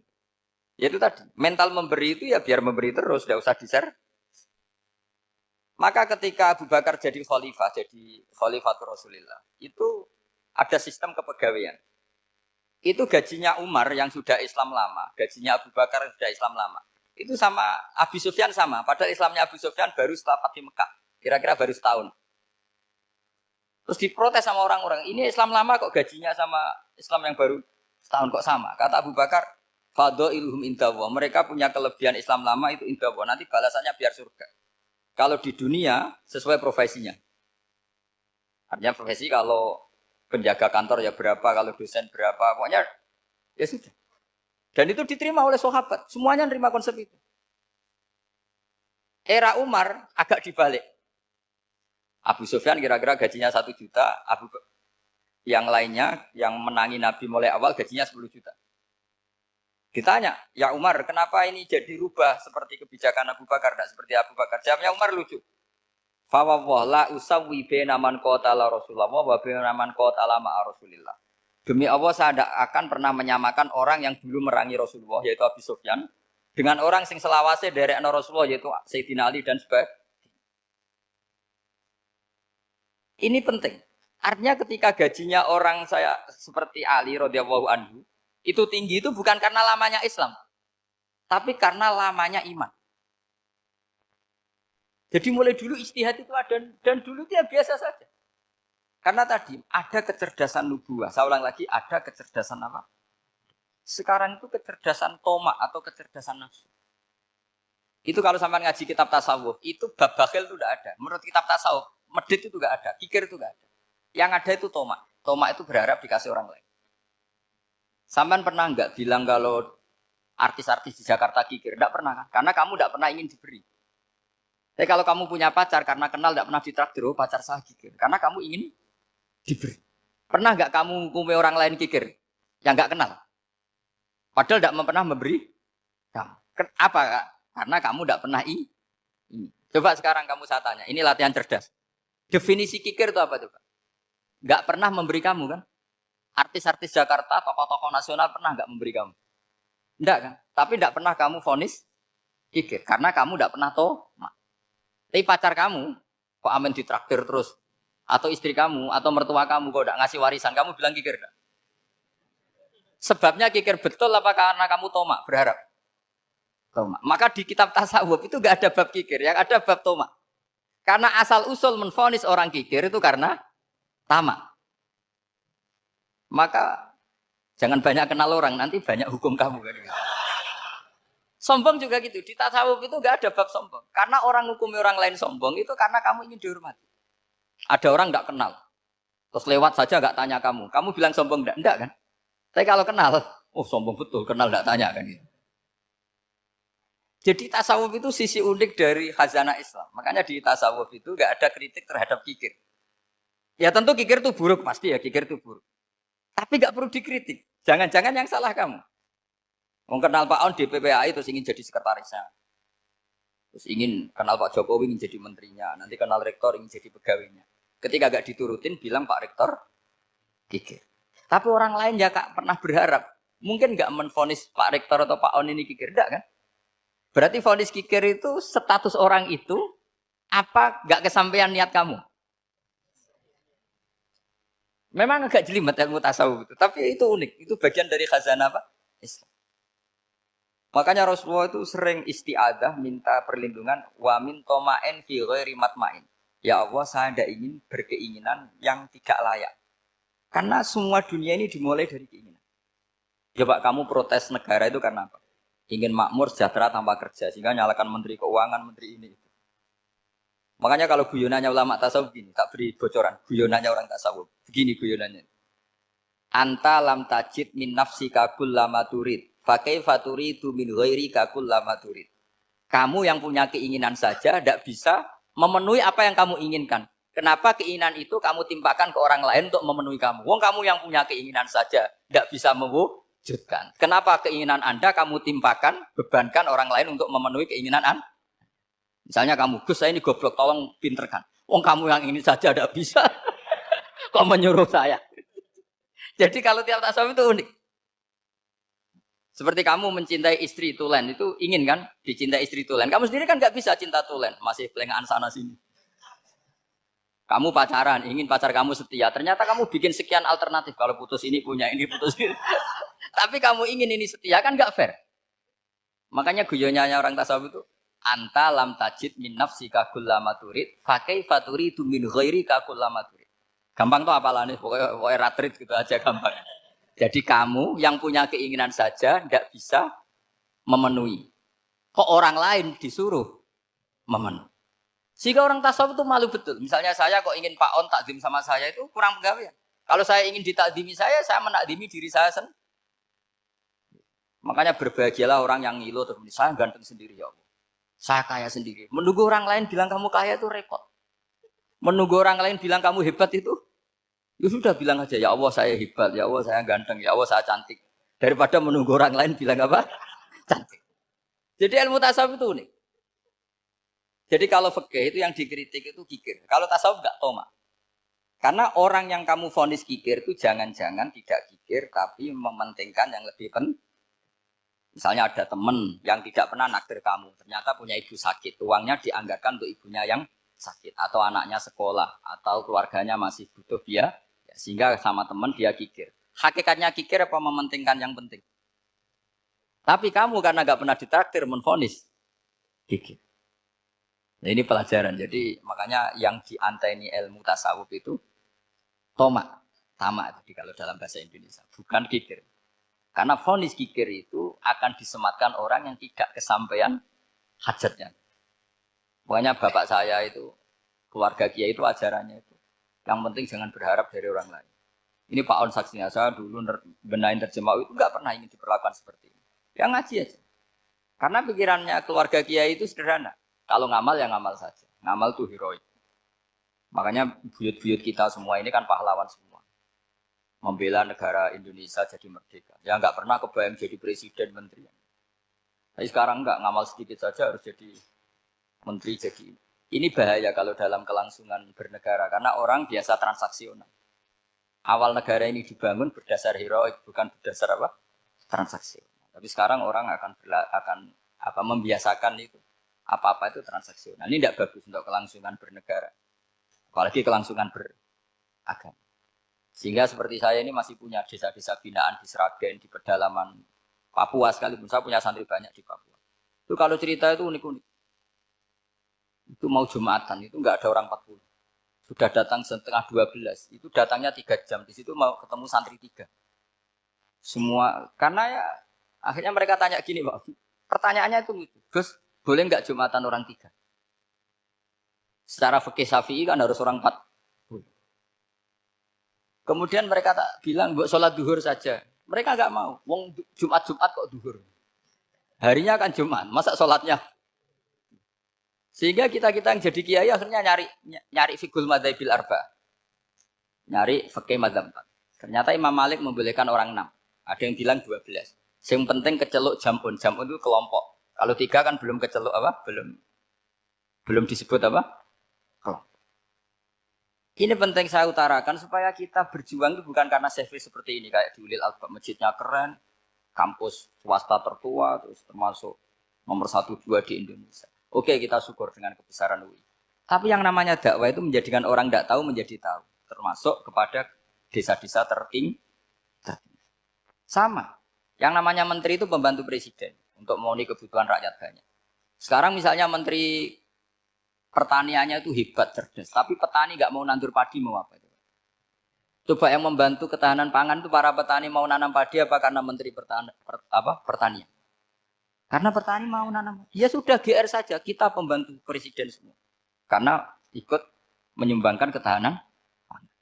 A: Yaitu tadi, mental memberi itu ya biar memberi terus, tidak usah di-share. Maka ketika Abu Bakar jadi khalifatul Rasulullah, itu ada sistem kepegawaian. Itu gajinya Umar yang sudah Islam lama, gajinya Abu Bakar yang sudah Islam lama. Itu sama Abu Sufyan sama, padahal Islamnya Abu Sufyan baru setelah Fathu Mekah, kira-kira baru setahun. Terus diprotes sama orang-orang, ini Islam lama kok gajinya sama Islam yang baru setahun kok sama. Kata Abu Bakar, fadhailuhum indallah. Mereka punya kelebihan Islam lama itu indallah. Nanti balasannya biar surga. Kalau di dunia sesuai profesinya. Artinya profesi kalau penjaga kantor ya berapa, kalau dosen berapa, pokoknya ya sudah. Dan itu diterima oleh sahabat. Semuanya nerima konsep itu. Era Umar agak dibalik. Abu Sufyan kira-kira gajinya 1 juta, yang lainnya yang menangi Nabi mulai awal gajinya 10 juta. Ditanya, ya Umar, kenapa ini jadi rubah seperti kebijakan Abu Bakar, tidak seperti Abu Bakar? Jawabnya Umar lucu. Fawwah la usawwi baina man qatala Rasulullah wa baina man qatala ma'a Rasulillah. Demi Allah saya tidak akan pernah menyamakan orang yang dulu merangi Rasulullah yaitu Abu Sufyan dengan orang sing selawase dari Rasulullah yaitu Sayyidina Ali dan sebagainya. Ini penting. Artinya ketika gajinya orang saya seperti Ali radhiyallahu anhu itu tinggi itu bukan karena lamanya Islam, tapi karena lamanya iman. Jadi mulai dulu ijtihad itu ada dan dulu dia biasa saja. Karena tadi ada kecerdasan nubuah. Saya ulang lagi, ada kecerdasan apa? Sekarang itu kecerdasan tomak atau kecerdasan nafsu. Itu kalau sampai ngaji kitab tasawuf, itu bab bakhil itu tidak ada. Menurut kitab tasawuf, medit itu tidak ada, kikir itu tidak ada. Yang ada itu tomak. Tomak itu berharap dikasih orang lain. Sampai pernah enggak bilang kalau artis-artis di Jakarta kikir? Tidak pernah kan? Karena kamu tidak pernah ingin diberi. Tapi kalau kamu punya pacar karena kenal tidak pernah ditraktir, oh pacar saya kikir. Karena kamu ingin diberi. Pernah enggak kamu ngukumi orang lain kikir yang enggak kenal? Padahal tidak pernah memberi kamu. Apa kak? Karena kamu tidak pernah ini. Coba sekarang kamu saya tanya, ini latihan cerdas. Definisi kikir itu apa tuh? Enggak pernah memberi kamu kan? Artis-artis Jakarta, tokoh-tokoh nasional pernah enggak memberi kamu? Enggak kan? Tapi enggak pernah kamu vonis kikir. Karena kamu enggak pernah tomak. Tapi pacar kamu, kok amin ditraktir terus? Atau istri kamu, atau mertua kamu, kok enggak ngasih warisan, kamu bilang kikir enggak? Sebabnya kikir betul apa karena kamu tomak, berharap? Tomak. Maka di kitab tasawuf itu enggak ada bab kikir, yang ada bab tomak. Karena asal usul menvonis orang kikir itu karena tamak. Maka jangan banyak kenal orang, nanti banyak hukum kamu. Sombong juga gitu. Di tasawuf itu enggak ada bab sombong. Karena orang hukumi orang lain sombong itu karena kamu ingin dihormati. Ada orang enggak kenal. Terus lewat saja enggak tanya kamu. Kamu bilang sombong enggak? Enggak kan? Tapi kalau kenal, oh sombong betul, kenal enggak tanya kan gitu. Jadi tasawuf itu sisi unik dari khazanah Islam. Makanya di tasawuf itu enggak ada kritik terhadap kikir. Ya tentu kikir itu buruk, pasti ya kikir itu buruk. Tapi enggak perlu dikritik. Jangan-jangan yang salah kamu. Mau kenal Pak On di PPAI terus ingin jadi sekretarisnya. Terus ingin kenal Pak Jokowi ingin jadi menterinya. Nanti kenal rektor ingin jadi pegawainya. Ketika gak diturutin bilang Pak Rektor kikir. Tapi orang lain ya kak pernah berharap. Mungkin gak menvonis Pak Rektor atau Pak On ini kikir. Enggak kan? Berarti vonis kikir itu status orang itu apa gak kesampaian niat kamu? Memang agak jelimet ilmu tasawuf itu. Tapi itu unik. Itu bagian dari khazanah apa? Islam. Makanya Rasulullah itu sering isti'adah minta perlindungan wa min toma'in fi ghairi matma'in. Ya Allah, saya tidak ingin berkeinginan yang tidak layak. Karena semua dunia ini dimulai dari keinginan. Coba kamu protes negara itu karena apa? Ingin makmur, sejahtera tanpa kerja. Sehingga nyalakan menteri keuangan, menteri ini. Makanya kalau guyonannya ulama tasawuf begini, tak beri bocoran. Guyonannya orang tasawuf. Begini guyonannya. Anta lam tajid min nafsika kullama turid. Fakaifa turidu min ghairika kullama turid. Kamu yang punya keinginan saja tidak bisa memenuhi apa yang kamu inginkan. Kenapa keinginan itu kamu timpakan ke orang lain untuk memenuhi kamu? Wong kamu yang punya keinginan saja tidak bisa mewujudkan. Kenapa keinginan Anda kamu timpakan, bebankan orang lain untuk memenuhi keinginan Anda? Misalnya kamu, Gus saya ini goblok, tolong pinterkan. Wong kamu yang ini saja tidak bisa. Kok menyuruh saya? Jadi kalau tiap tasawuf itu unik. Seperti kamu mencintai istri tulen itu ingin kan dicintai istri tulen. Kamu sendiri kan nggak bisa cinta tulen, masih pelengahan sana sini. Kamu pacaran, ingin pacar kamu setia. Ternyata kamu bikin sekian alternatif. Kalau putus ini punya ini, putus ini. Tapi kamu ingin ini setia kan nggak fair. Makanya guyonanya orang tasawuf itu anta lam tajid min nafsika kullama turid fakai faturi tu min ghairika kullama turid. Gampang tuh apalane pokoknya ratrit gitu aja gampang. Jadi kamu yang punya keinginan saja tidak bisa memenuhi. Kok orang lain disuruh memenuhi. Sehingga orang tasawuf itu malu betul. Misalnya saya kok ingin Pak On takdim sama saya itu kurang pegawaian. Kalau saya ingin ditakdimi saya menakdimi diri saya sendiri. Makanya berbahagialah orang yang ngilu terus saya ganteng sendiri ya Allah. Saya kaya sendiri. Menunggu orang lain bilang kamu kaya itu repot. Menunggu orang lain bilang kamu hebat itu ya sudah bilang aja, ya Allah saya hebat, ya Allah saya ganteng, ya Allah saya cantik. Daripada menunggu orang lain bilang apa? Cantik. Jadi ilmu tasawuf itu unik. Jadi kalau fikih itu yang dikritik itu kikir. Kalau tasawuf enggak toma. Karena orang yang kamu vonis kikir itu jangan-jangan tidak kikir tapi mementingkan yang lebih penting. Misalnya ada teman yang tidak pernah naktir kamu, ternyata punya ibu sakit, uangnya dianggarkan untuk ibunya yang sakit atau anaknya sekolah atau keluarganya masih butuh biaya. Sehingga sama teman dia kikir. Hakikatnya kikir apa mementingkan yang penting? Tapi kamu karena gak pernah ditraktir menvonis kikir. Nah, ini pelajaran. Jadi makanya yang dianteni ilmu tasawuf itu tomak, tamak tadi kalau dalam bahasa Indonesia, bukan kikir. Karena vonis kikir itu akan disematkan orang yang tidak kesampaian hajatnya. Makanya bapak saya itu keluarga kiai itu ajarannya itu. Yang penting jangan berharap dari orang lain. Ini Pak On saksinya, saya dulu benahin terjemah itu nggak pernah ingin diperlakukan seperti ini. Yang ngaji aja. Karena pikirannya keluarga kiai itu sederhana. Kalau ngamal ya ngamal saja. Ngamal tuh heroik. Makanya buyut-buyut kita semua ini kan pahlawan semua. Membela negara Indonesia jadi merdeka. Ya nggak pernah kebayang jadi presiden, menteri. Tapi sekarang nggak, ngamal sedikit saja harus jadi menteri, jadi ini bahaya kalau dalam kelangsungan bernegara karena orang biasa transaksional. Awal negara ini dibangun berdasar heroik bukan berdasar apa? Transaksi. Tapi sekarang orang akan membiasakan itu. Apa-apa itu transaksional. Ini tidak bagus untuk kelangsungan bernegara. Apalagi kelangsungan beragama. Sehingga seperti saya ini masih punya desa-desa binaan di Sragen, di pedalaman Papua sekalipun. Saya punya santri banyak di Papua. Itu kalau cerita itu unik-unik. Itu mau Jumatan, itu enggak ada orang 40. Sudah datang setengah 12, itu datangnya 3 jam. Di situ mau ketemu santri 3. Semua, karena ya akhirnya mereka tanya gini Pak, pertanyaannya itu lucu. Gus, boleh enggak Jumatan orang 3? Secara fikih Syafi'i kan harus orang 40. Kemudian mereka tak bilang, buat sholat duhur saja. Mereka enggak mau, wong Jumat-Jumat kok duhur. Harinya kan Jumat, masa sholatnya? Sehingga kita yang jadi kiai akhirnya nyari fikul madzhabil arba. Nyari fikih madzhab 4. Ternyata Imam Malik membolehkan orang 6. Ada yang bilang 12. Yang penting keceluk jamun. Jamun itu kelompok. Kalau 3 kan belum keceluk apa? Belum disebut apa? Kelompok. Ini penting saya utarakan supaya kita berjuang itu bukan karena service seperti ini kayak di Ulil Albab, masjidnya keren, kampus swasta tertua terus termasuk nomor 1 2 di Indonesia. Oke, kita syukur dengan kebesaran UI. Tapi yang namanya dakwah itu menjadikan orang tidak tahu menjadi tahu. Termasuk kepada desa-desa tertinggi. Sama. Yang namanya menteri itu pembantu presiden. Untuk memenuhi kebutuhan rakyat banyak. Sekarang misalnya menteri pertaniannya itu hebat, cerdas. Tapi petani nggak mau nandur padi, mau apa itu? Coba yang membantu ketahanan pangan itu para petani mau nanam padi apa karena Menteri Pertanian? Karena petani mau nanam. Ya sudah GR saja, kita pembantu presiden semua. Karena ikut menyumbangkan ketahanan pangan.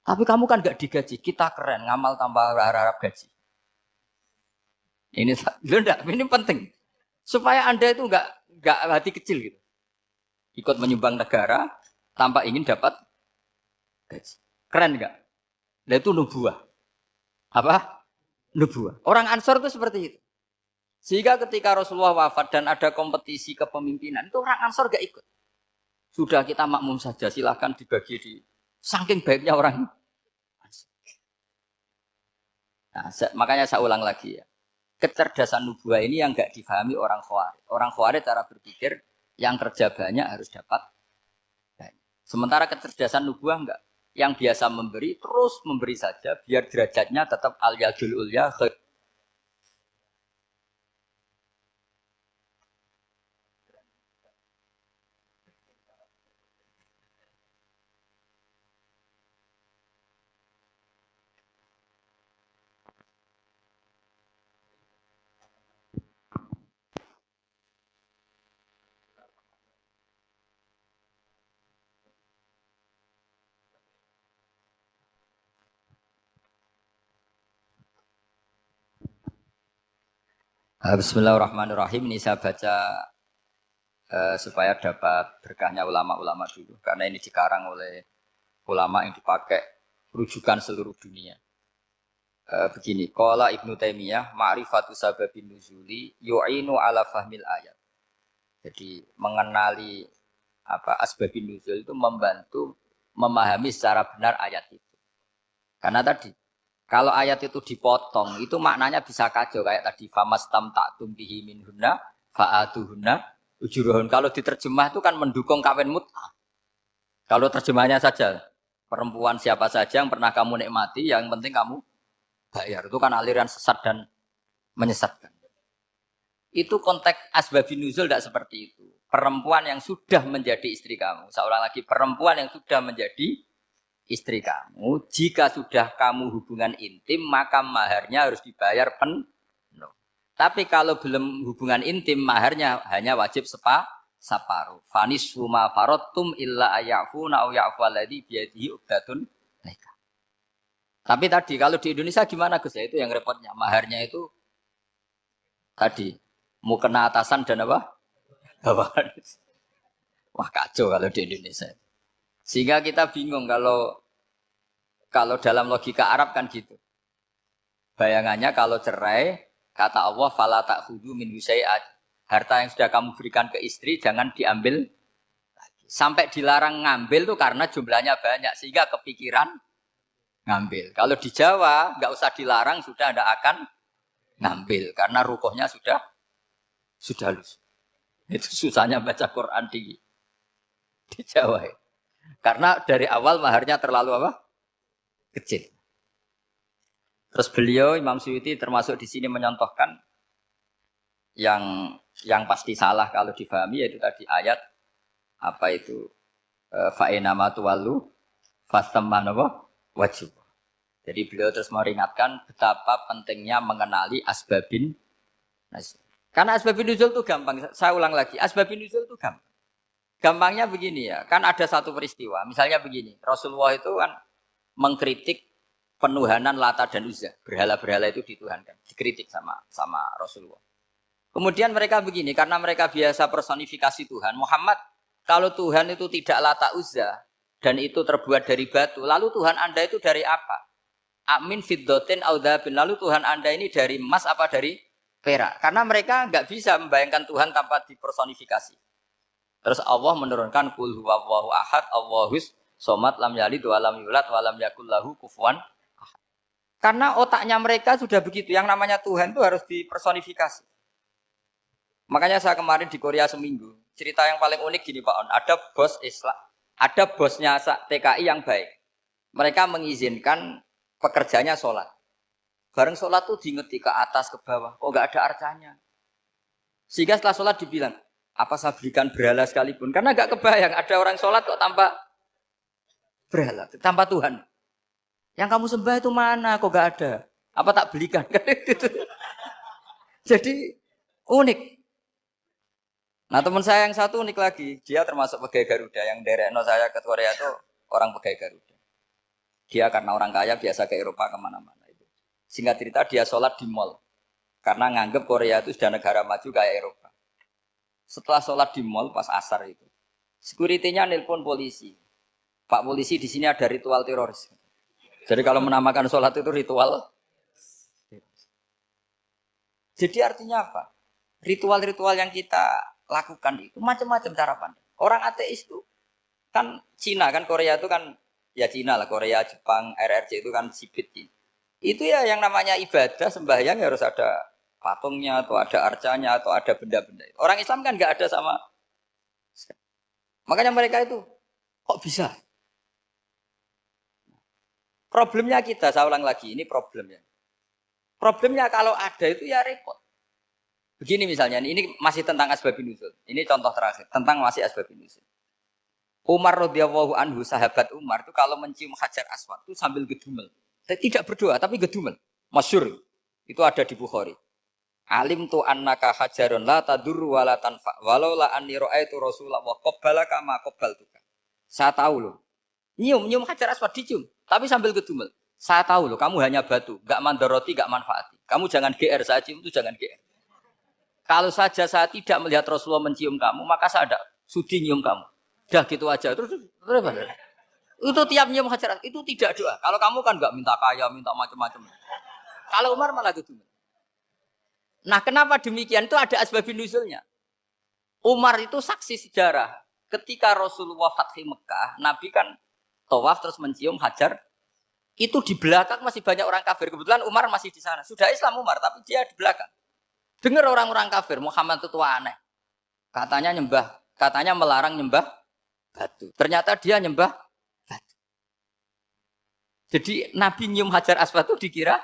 A: Tapi kamu kan nggak digaji, kita keren, ngamal tanpa harap gaji. Ini penting. Supaya Anda itu nggak hati kecil gitu. Ikut menyumbang negara tanpa ingin dapat gaji. Keren nggak? Nah itu nubuah. Apa? Nubuah. Orang Ansor itu seperti itu. Sehingga ketika Rasulullah wafat dan ada kompetisi kepemimpinan, itu orang Ansor gak ikut. Sudah kita makmum saja, silahkan dibagi di saking baiknya orang. Nah, makanya saya ulang lagi ya. Kecerdasan nubuah ini yang gak difahami orang Khawarij. Orang Khawarij cara berpikir yang kerja banyak harus dapat banyak. Sementara kecerdasan nubuah enggak. Yang biasa memberi terus memberi saja biar derajatnya tetap al-yadul ulya. Bismillahirrahmanirrahim. Ini saya baca supaya dapat berkahnya ulama-ulama dulu. Karena ini dikarang oleh ulama yang dipakai rujukan seluruh dunia. Begini, qala Ibnu Taimiyah, ma'rifatu sababin nuzuli yu'inu ala fahmil ayat. Jadi mengenali asbabin nuzul itu membantu memahami secara benar ayat itu. Karena tadi kalau ayat itu dipotong, itu maknanya bisa kacau kayak tadi famastam ta'tum bihi minhunna fa'atuhunna ujuruhun. Kalau diterjemah itu kan mendukung kawin mut'ah. Kalau terjemahnya saja perempuan siapa saja yang pernah kamu nikmati, yang penting kamu bayar. Itu kan aliran sesat dan menyesatkan. Itu konteks asbabun nuzul tidak seperti itu. Perempuan yang sudah menjadi istri kamu, seorang lagi perempuan yang sudah menjadi istri kamu, jika sudah kamu hubungan intim, maka maharnya harus dibayar penuh. Tapi kalau belum hubungan intim, maharnya hanya wajib separuh. Fanis huma farotum illa ayafuna au yafu alladhi biyadihi uqdatun nikah. Tapi tadi kalau di Indonesia gimana Gus? Itu yang repotnya. Maharnya itu tadi mau kena atasan dan apa? Bawahan. Wah kacau kalau di Indonesia. Sehingga kita bingung kalau dalam logika Arab kan gitu. Bayangannya kalau cerai, kata Allah fala ta'khudhu min husai'at. Harta yang sudah kamu berikan ke istri jangan diambil lagi. Sampai dilarang ngambil tuh karena jumlahnya banyak sehingga kepikiran ngambil. Kalau di Jawa enggak usah dilarang sudah tidak akan ngambil karena rukuhnya sudah halus. Itu susahnya baca Quran di Jawa ya. Karena dari awal maharnya terlalu apa? Kecil. Terus beliau Imam Suyuti termasuk di sini menyontohkan yang pasti salah kalau difahami yaitu tadi ayat apa itu fa'inama tuwallu fastamman apa wajib. Jadi beliau terus meringatkan betapa pentingnya mengenali asbabin nuzul. Karena asbabin nuzul itu gampang. Saya ulang lagi, asbabin nuzul itu gampang. Gampangnya begini ya, kan ada satu peristiwa. Misalnya begini, Rasulullah itu kan mengkritik penuhanan Lata dan Uzza. Berhala-berhala itu dituhankan, dikritik sama Rasulullah. Kemudian mereka begini, karena mereka biasa personifikasi Tuhan. Muhammad, kalau Tuhan itu tidak Lata Uzza dan itu terbuat dari batu, lalu Tuhan Anda itu dari apa? Amin fiddotin audabin. Lalu Tuhan Anda ini dari emas apa dari perak? Karena mereka nggak bisa membayangkan Tuhan tanpa dipersonifikasi. Terus Allah menurunkan qul huwallahu ahad, Allahus somad lam yalid wa lam yulad wa lam yakul lahu kufuwan ahad. Karena otaknya mereka sudah begitu, yang namanya Tuhan itu harus dipersonifikasi. Makanya saya kemarin di Korea seminggu, cerita yang paling unik gini Pak On, ada bos Islam, ada bosnya TKI yang baik. Mereka mengizinkan pekerjanya sholat. Bareng sholat tuh diingeti ke atas ke bawah, kok nggak ada arcanya. Sehingga setelah sholat dibilang, Apa saya berikan berhala sekalipun? Karena nggak kebayang ada orang sholat kok tanpa berhala, tanpa Tuhan. Yang kamu sembah itu mana? Kok nggak ada? Apa tak belikan? Jadi unik. Nah teman saya yang satu unik lagi. Dia termasuk pegawai Garuda. Yang derekno saya ke Korea itu orang pegawai Garuda. Dia karena orang kaya biasa ke Eropa kemana-mana. Singkat cerita dia sholat di mall. Karena nganggep Korea itu sudah negara maju kayak Eropa. Setelah sholat di mall pas asar itu. Security-nya nelpon polisi. Pak polisi di sini ada ritual teroris. Jadi kalau menamakan sholat itu ritual. Jadi artinya apa? Ritual-ritual yang kita lakukan itu macam-macam cara pandang. Orang ateis itu kan Cina kan Korea itu kan ya Cina lah, Korea, Jepang, RRC itu kan sipit. Itu ya yang namanya ibadah sembahyang harus ada patungnya atau ada arcanya atau ada benda-benda. Orang Islam kan nggak ada sama. Makanya mereka itu kok bisa? Problemnya kita, saya ulang lagi, ini problemnya. Problemnya kalau ada itu ya repot. Begini misalnya, ini masih tentang asbabun nuzul. Ini contoh terakhir, tentang masih asbabun nuzul. Umar radhiyallahu anhu, sahabat Umar itu kalau mencium Hajar Aswad itu sambil gedumel. Tidak berdoa, tapi gedumel. Masyhur. Itu ada di Bukhari. Alim tu annaka hajarun la tadur wa la tanfa. Walau la anni ra'aitu Rasulullah qabbalaka ma qabbaltuka. Saya tahu loh. Nyium Hajar Aswad dicium, tapi sambil gedumel. Saya tahu loh, kamu hanya batu, enggak mandoroti, enggak manfaati. Kamu jangan GR, saya cium itu jangan GR. Kalau saja saya tidak melihat Rasulullah mencium kamu, maka saya ada sudi nyium kamu. Dah gitu aja. Terus itu tiap nyium Hajar itu tidak doa. Kalau kamu kan enggak minta kaya, minta macam-macam. Kalau Umar malah gitu. Nah, kenapa demikian? Itu ada asbabun nuzulnya. Umar itu saksi sejarah. Ketika Rasulullah Fathi Mekah, Nabi kan tawaf terus mencium Hajar. Itu di belakang masih banyak orang kafir. Kebetulan Umar masih di sana. Sudah Islam Umar, tapi dia di belakang. Dengar orang-orang kafir, Muhammad itu aneh. Katanya melarang nyembah batu. Ternyata dia nyembah batu. Jadi Nabi nyium Hajar Aswad itu dikira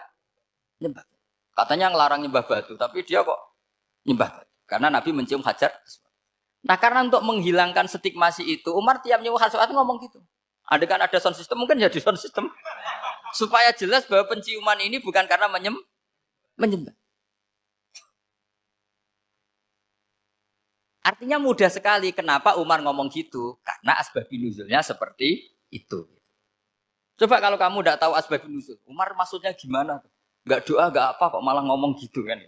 A: nyembah. Katanya ngelarang nyembah batu, tapi dia kok nyembah batu. Karena Nabi mencium Hajar Aswad. Nah karena untuk menghilangkan stigmasi itu, Umar tiap nyium Hajar Aswad itu ngomong gitu. Ada kan ada sound system, mungkin jadi sound system. Supaya jelas bahwa penciuman ini bukan karena menyembah. Artinya mudah sekali. Kenapa Umar ngomong gitu? Karena asbabun nuzulnya seperti itu. Coba kalau kamu tidak tahu asbabun nuzul, Umar maksudnya gimana? Gak doa, gak apa, kok malah ngomong gitu kan?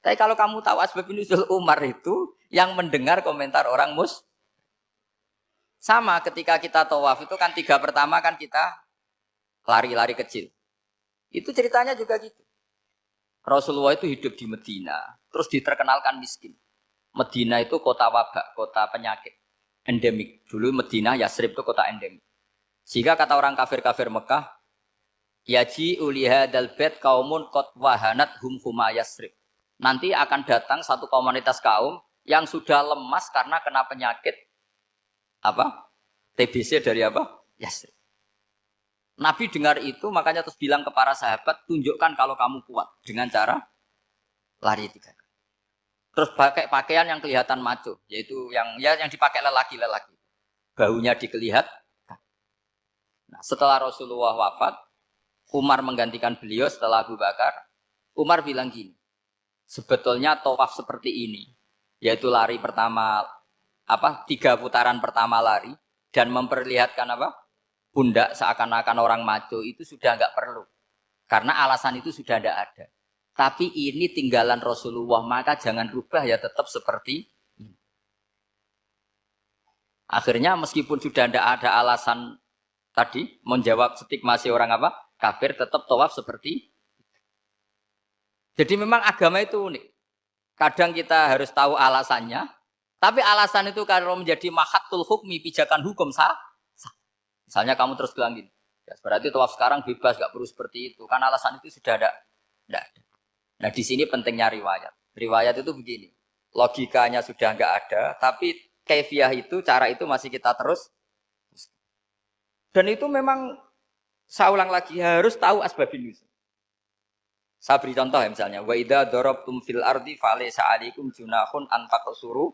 A: Tapi kalau kamu tahu asbabun nuzul Umar itu yang mendengar komentar orang sama ketika kita tawaf itu kan 3 pertama kan kita lari-lari kecil. Itu ceritanya juga gitu. Rasulullah itu hidup di Medina, terus diterkenalkan miskin. Medina itu kota wabak, kota penyakit, endemik. Dulu Medina, Yasrib itu kota endemik. Sehingga kata orang kafir-kafir Mekah, yaji uliha dalbet kaumun kot wahanat huma Yasrib. Nanti akan datang satu komunitas kaum yang sudah lemas karena kena penyakit apa? TBC dari apa? Yasrib. Nabi dengar itu, makanya terus bilang ke para sahabat, tunjukkan kalau kamu kuat dengan cara lari 3 kali. Terus pakai pakaian yang kelihatan maco, yaitu yang dipakai lelaki-lelaki. Bahunya dikelihatkan. Nah, setelah Rasulullah wafat, Umar menggantikan beliau setelah Abu Bakar. Umar bilang gini, sebetulnya tawaf seperti ini, yaitu lari pertama 3 putaran pertama lari dan memperlihatkan pundak seakan-akan orang maco itu sudah enggak perlu. Karena alasan itu sudah tidak ada. Tapi ini tinggalan Rasulullah, maka jangan rubah ya tetap seperti ini. Akhirnya meskipun sudah tidak ada alasan tadi menjawab stigmasi orang kafir, tetap tawaf seperti ini. Jadi memang agama itu unik. Kadang kita harus tahu alasannya, tapi alasan itu kalau menjadi mahatul hukmi, pijakan hukum sah. Misalnya kamu terus bilang gini, ya berarti tawaf sekarang bebas, gak perlu seperti itu. Karena alasan itu sudah tidak ada. Nah di sini pentingnya riwayat. Riwayat itu begini, logikanya sudah nggak ada, tapi kaifiah itu, cara itu masih kita terus. Dan itu memang, saya ulang lagi, harus tahu asbabun nuzul. Saya beri contoh ya misalnya, wa idza darabtum fil ardi falaysa 'alaikum junahun an taqsuru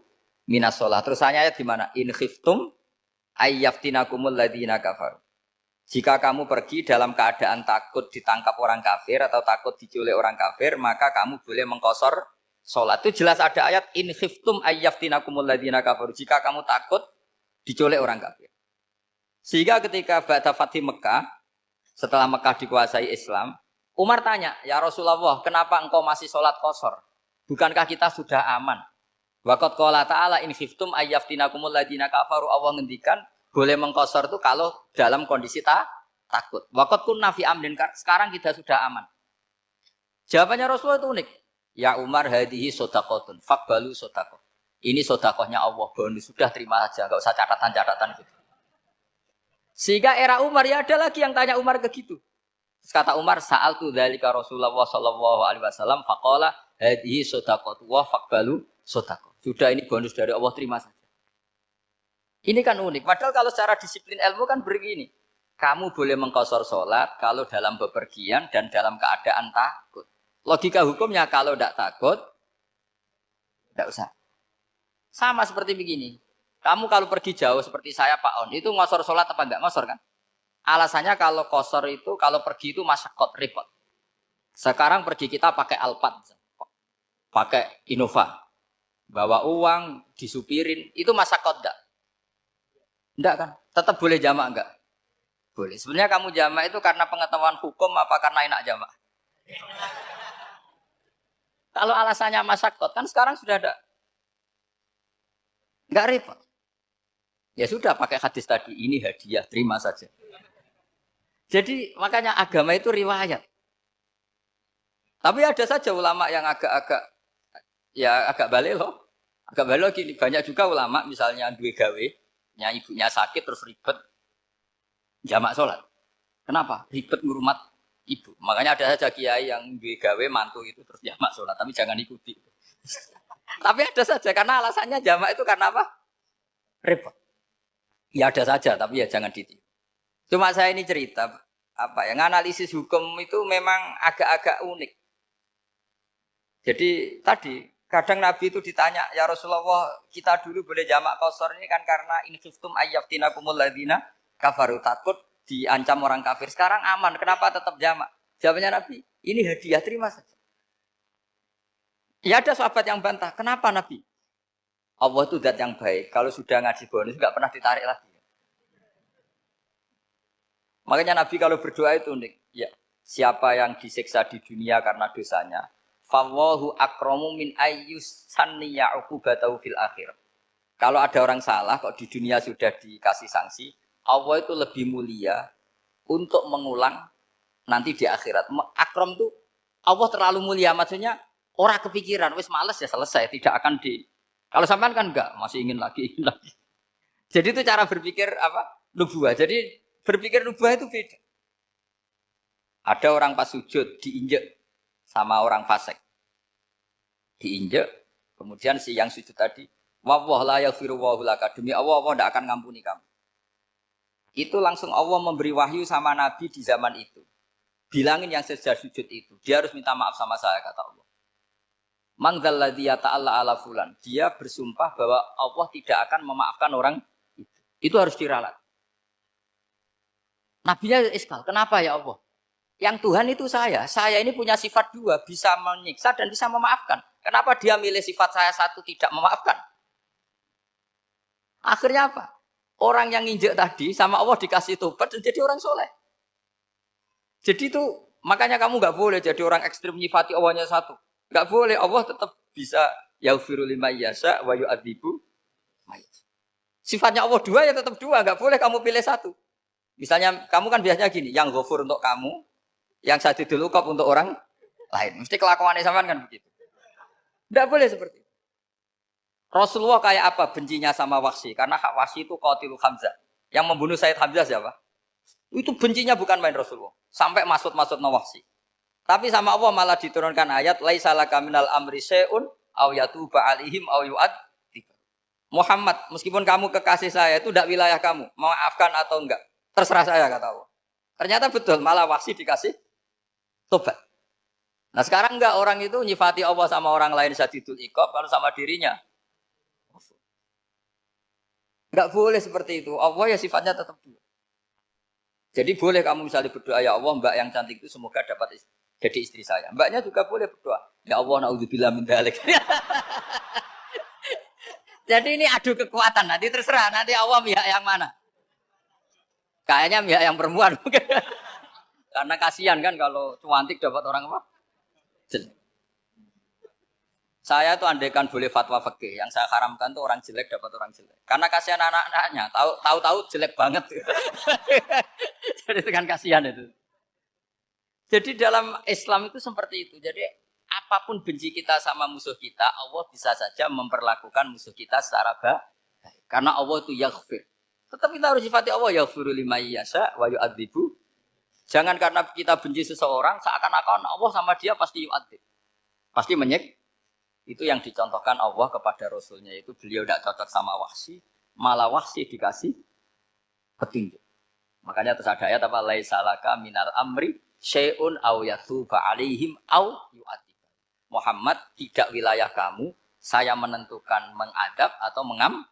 A: minas sholat. Terus ayat di mana? In khiftum ayyaftinakumul ladzina kafaru. Jika kamu pergi dalam keadaan takut ditangkap orang kafir atau takut diculik orang kafir, maka kamu boleh mengkosor sholat. Itu jelas ada ayat in khiftum ayyaftinakumul ladzina kafaru. Jika kamu takut diculik orang kafir. Sehingga ketika ba'da fathi Mekah, setelah Mekah dikuasai Islam, Umar tanya, "Ya Rasulullah, kenapa engkau masih sholat kosor? Bukankah kita sudah aman?" Waqat qala ta'ala in khiftum ayyaftinakumul ladzina kafaru. Allah ngendikan boleh mengkosor itu kalau dalam kondisi takut. Waqat kunna fi amrin, sekarang kita sudah aman. Jawabannya Rasulullah itu unik. Ya Umar, hadihi shadaqatun faqbalu shadaqah. Ini sedekahnya Allah, bonus sudah terima aja, enggak usah catatan-catatan gitu. Sehingga era Umar ya ada lagi yang tanya Umar ke gitu. Terus kata Umar, sa'altu dzalika Rasulullah sallallahu alaihi wasallam faqala hadihi shadaqatu wa faqbalu shadaqah. Sudah ini bonus dari Allah, terima saja. Ini kan unik. Padahal kalau secara disiplin ilmu kan begini. Kamu boleh mengqasar sholat kalau dalam bepergian dan dalam keadaan takut. Logika hukumnya kalau tidak takut, tidak usah. Sama seperti begini. Kamu kalau pergi jauh seperti saya Pak On, itu ngosor sholat apa enggak ngosor kan? Alasannya kalau kosor itu, kalau pergi itu masyakot, repot. Sekarang pergi kita pakai Alphard, pakai Innova. Bawa uang, disupirin, itu masyakot enggak? Enggak kan? Tetap boleh jamak enggak? Boleh. Sebenarnya kamu jamak itu karena pengetahuan hukum apa karena enak jamak? Kalau alasannya masyakot, kan sekarang sudah ada. Enggak repot. Ya sudah pakai hadis tadi, ini hadiah, terima saja. Jadi makanya agama itu riwayat. Tapi ada saja ulama yang agak balik loh. Agak balik loh gini, banyak juga ulama misalnya duwe gawe, ibunya sakit terus ribet jamak sholat. Kenapa? Ribet ngurumat ibu. Makanya ada saja kiai yang duwe gawe mantu itu terus jamak sholat, tapi jangan ikuti. Tapi ada saja karena alasannya jamak itu karena apa? Repot. Ya ada saja, tapi ya jangan ditiru. Cuma saya ini cerita, analisis hukum itu memang agak-agak unik. Jadi tadi, kadang Nabi itu ditanya, ya Rasulullah, kita dulu boleh jamak qasar ini kan karena in khiftum ayyaftinakumul ladzina kafaru, takut diancam orang kafir. Sekarang aman, kenapa tetap jamak? Jawabannya Nabi, ini hadiah, terima saja. Ya ada sahabat yang bantah, kenapa Nabi? Allah itu zat yang baik. Kalau sudah ngaji bonus nggak pernah ditarik lagi. Makanya Nabi kalau berdoa itu unik. Ya, siapa yang disiksa di dunia karena dosanya, fawahu akramu min ayyus sanniya uqubatahu fil akhir. Kalau ada orang salah kok di dunia sudah dikasih sanksi, Allah itu lebih mulia untuk mengulang nanti di akhirat. Akram itu Allah terlalu mulia, maksudnya orang kepikiran, wis males ya selesai, tidak akan di. Kalau sampean kan enggak, masih ingin lagi. Jadi itu cara berpikir nubuah. Jadi berpikir nubuah itu beda. Ada orang pas sujud diinjek sama orang fasik. Diinjek, kemudian si yang sujud tadi, wallah la yaghfiru wallahu laka, demi Allah tidak akan ngampuni kamu. Itu langsung Allah memberi wahyu sama Nabi di zaman itu. Bilangin yang sedang sujud itu, dia harus minta maaf sama saya, kata Allah. Man dzalladzi yata'alla ala fulan. Dia bersumpah bahwa Allah tidak akan memaafkan orang itu. Itu harus diralat. Nabinya iskal, kenapa ya Allah? Yang Tuhan itu saya. Saya ini punya sifat dua, bisa menyiksa dan bisa memaafkan. Kenapa dia milih sifat saya satu tidak memaafkan? Akhirnya apa? Orang yang nginjek tadi sama Allah dikasih tobat dan jadi orang soleh. Jadi itu makanya kamu nggak boleh jadi orang ekstrim nyifati Allahnya satu. Enggak boleh, Allah tetap bisa yaghfiru liman yasha wa yu'adzibu may yasha. Sifatnya Allah dua ya tetap dua, enggak boleh kamu pilih satu. Misalnya kamu kan biasanya gini, yang ghafur untuk kamu, yang sadidul uqab untuk orang lain. Mesti kelakuannya sampean kan begitu. Enggak boleh seperti itu. Rasulullah kayak apa bencinya sama Wahsy? Karena Wahsy itu qatilu Hamzah. Yang membunuh Sayyid Hamzah siapa? Itu bencinya bukan main Rasulullah. Sampai maksud-maksud Wahsy. Tapi sama Allah malah diturunkan ayat laisa laka minal amri syai'un aw yatuba alaihim aw yu'adzib. Muhammad, meskipun kamu kekasih saya itu tidak wilayah kamu, maafkan atau enggak, terserah saya, kata Allah. Ternyata betul, malah Wahsy dikasih tobat. Nah sekarang enggak, orang itu nyifati Allah sama orang lain sadidul iqab, kalau sama dirinya Enggak boleh seperti itu. Allah ya sifatnya tetap dua. Jadi boleh kamu misalnya berdoa, ya Allah mbak yang cantik itu semoga dapat jadi istri saya. Mbaknya juga boleh berdoa. Ya Allah naudzubillah min dzalik. Jadi ini adu kekuatan. Nanti terserah. Nanti Allah pihak yang mana. Kayaknya pihak yang perempuan mungkin. Karena kasihan kan kalau cantik dapat orang apa? Jelek. Saya tuh andaikan boleh fatwa fikih, yang saya haramkan tuh orang jelek dapat orang jelek. Karena kasihan anak-anaknya, tahu-tahu jelek banget. Jadi dengan kasihan itu. Jadi dalam Islam itu seperti itu. Jadi apapun benci kita sama musuh kita, Allah bisa saja memperlakukan musuh kita secara baik. Karena Allah itu yaghfir. Tetap kita harus sifati Allah yaghfiru liman yasha wa yu'adzibu. Jangan karena kita benci seseorang seakan-akan Allah sama dia pasti yu'adzib. Pasti menyek. Itu yang dicontohkan Allah kepada Rasulnya. Itu beliau tidak cocok sama Wahsy. Malah Wahsy dikasih petunjuk. Makanya terus ada ayat apa? Laisa laka minal amri syai'un aw yatuba alaihim aw yu'adzib. Muhammad, tidak wilayah kamu. Saya menentukan mengadab atau mengam.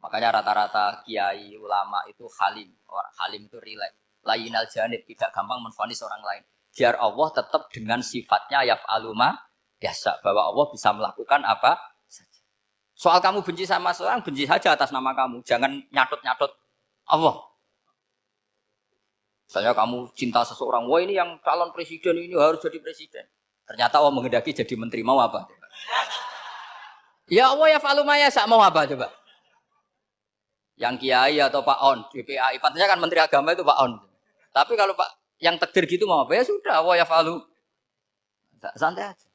A: Makanya rata-rata kiai ulama itu halim. Orang halim itu rileks. Layinal janib, tidak gampang menvonis orang lain. Biar Allah tetap dengan sifatnya yaf'alu ma biasa, bahwa Allah bisa melakukan apa saja. Soal kamu benci sama seorang, benci saja atas nama kamu. Jangan nyatut-nyatut Allah. Misalnya kamu cinta seseorang, wah ini yang calon presiden ini harus jadi presiden. Ternyata Allah menghendaki jadi menteri, mau apa? Ya Allah ya falu maya, mau apa coba? Yang kiai atau Pak On, DPAI, patutnya kan menteri agama itu Pak On. Tapi kalau Pak yang takdir gitu mau apa? Ya sudah, Allah ya falu. Santai aja.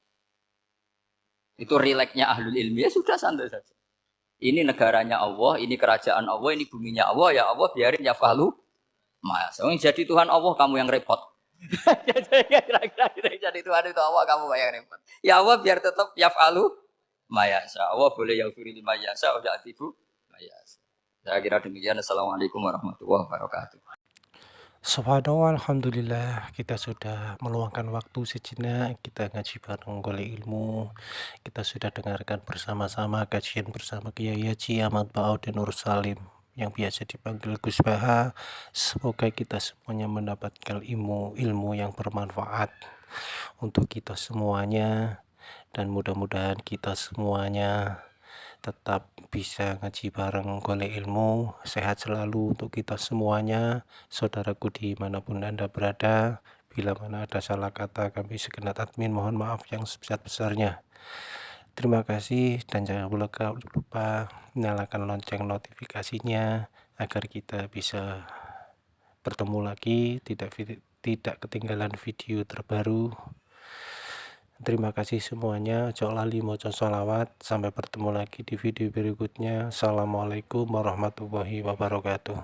A: Itu rileksnya ahlul ilmi, ya sudah santai saja. Ini negaranya Allah, ini kerajaan Allah, ini buminya Allah, ya Allah biarin ya falu. Mas, jadi Tuhan Allah kamu yang repot. Jadi Tuhan itu Allah kamu yang repot. Ya Allah biar tetap ya falu. Mayasa Allah boleh yang firi lima yasa, udah atibu mayasa. Saya kira demikian. Assalamualaikum warahmatullahi wabarakatuh.
B: Subhanallah, alhamdulillah kita sudah meluangkan waktu sejenak, kita ngaji bareng golek ilmu, kita sudah dengarkan bersama-sama kajian bersama Kiai Haji Ahmad Ba'au dan Nur Salim yang biasa dipanggil Gus Baha. Semoga kita semuanya mendapatkan ilmu yang bermanfaat untuk kita semuanya, dan mudah-mudahan kita semuanya tetap bisa ngaji bareng golek ilmu. Sehat selalu untuk kita semuanya, saudaraku dimanapun Anda berada. Bila mana ada salah kata, kami segenap admin mohon maaf yang sebesar-besarnya. Terima kasih, dan jangan lupa nyalakan lonceng notifikasinya agar kita bisa bertemu lagi, tidak ketinggalan video terbaru. Terima kasih semuanya. Ojo lali maca sholawat. Sampai bertemu lagi di video berikutnya. Assalamualaikum warahmatullahi wabarakatuh.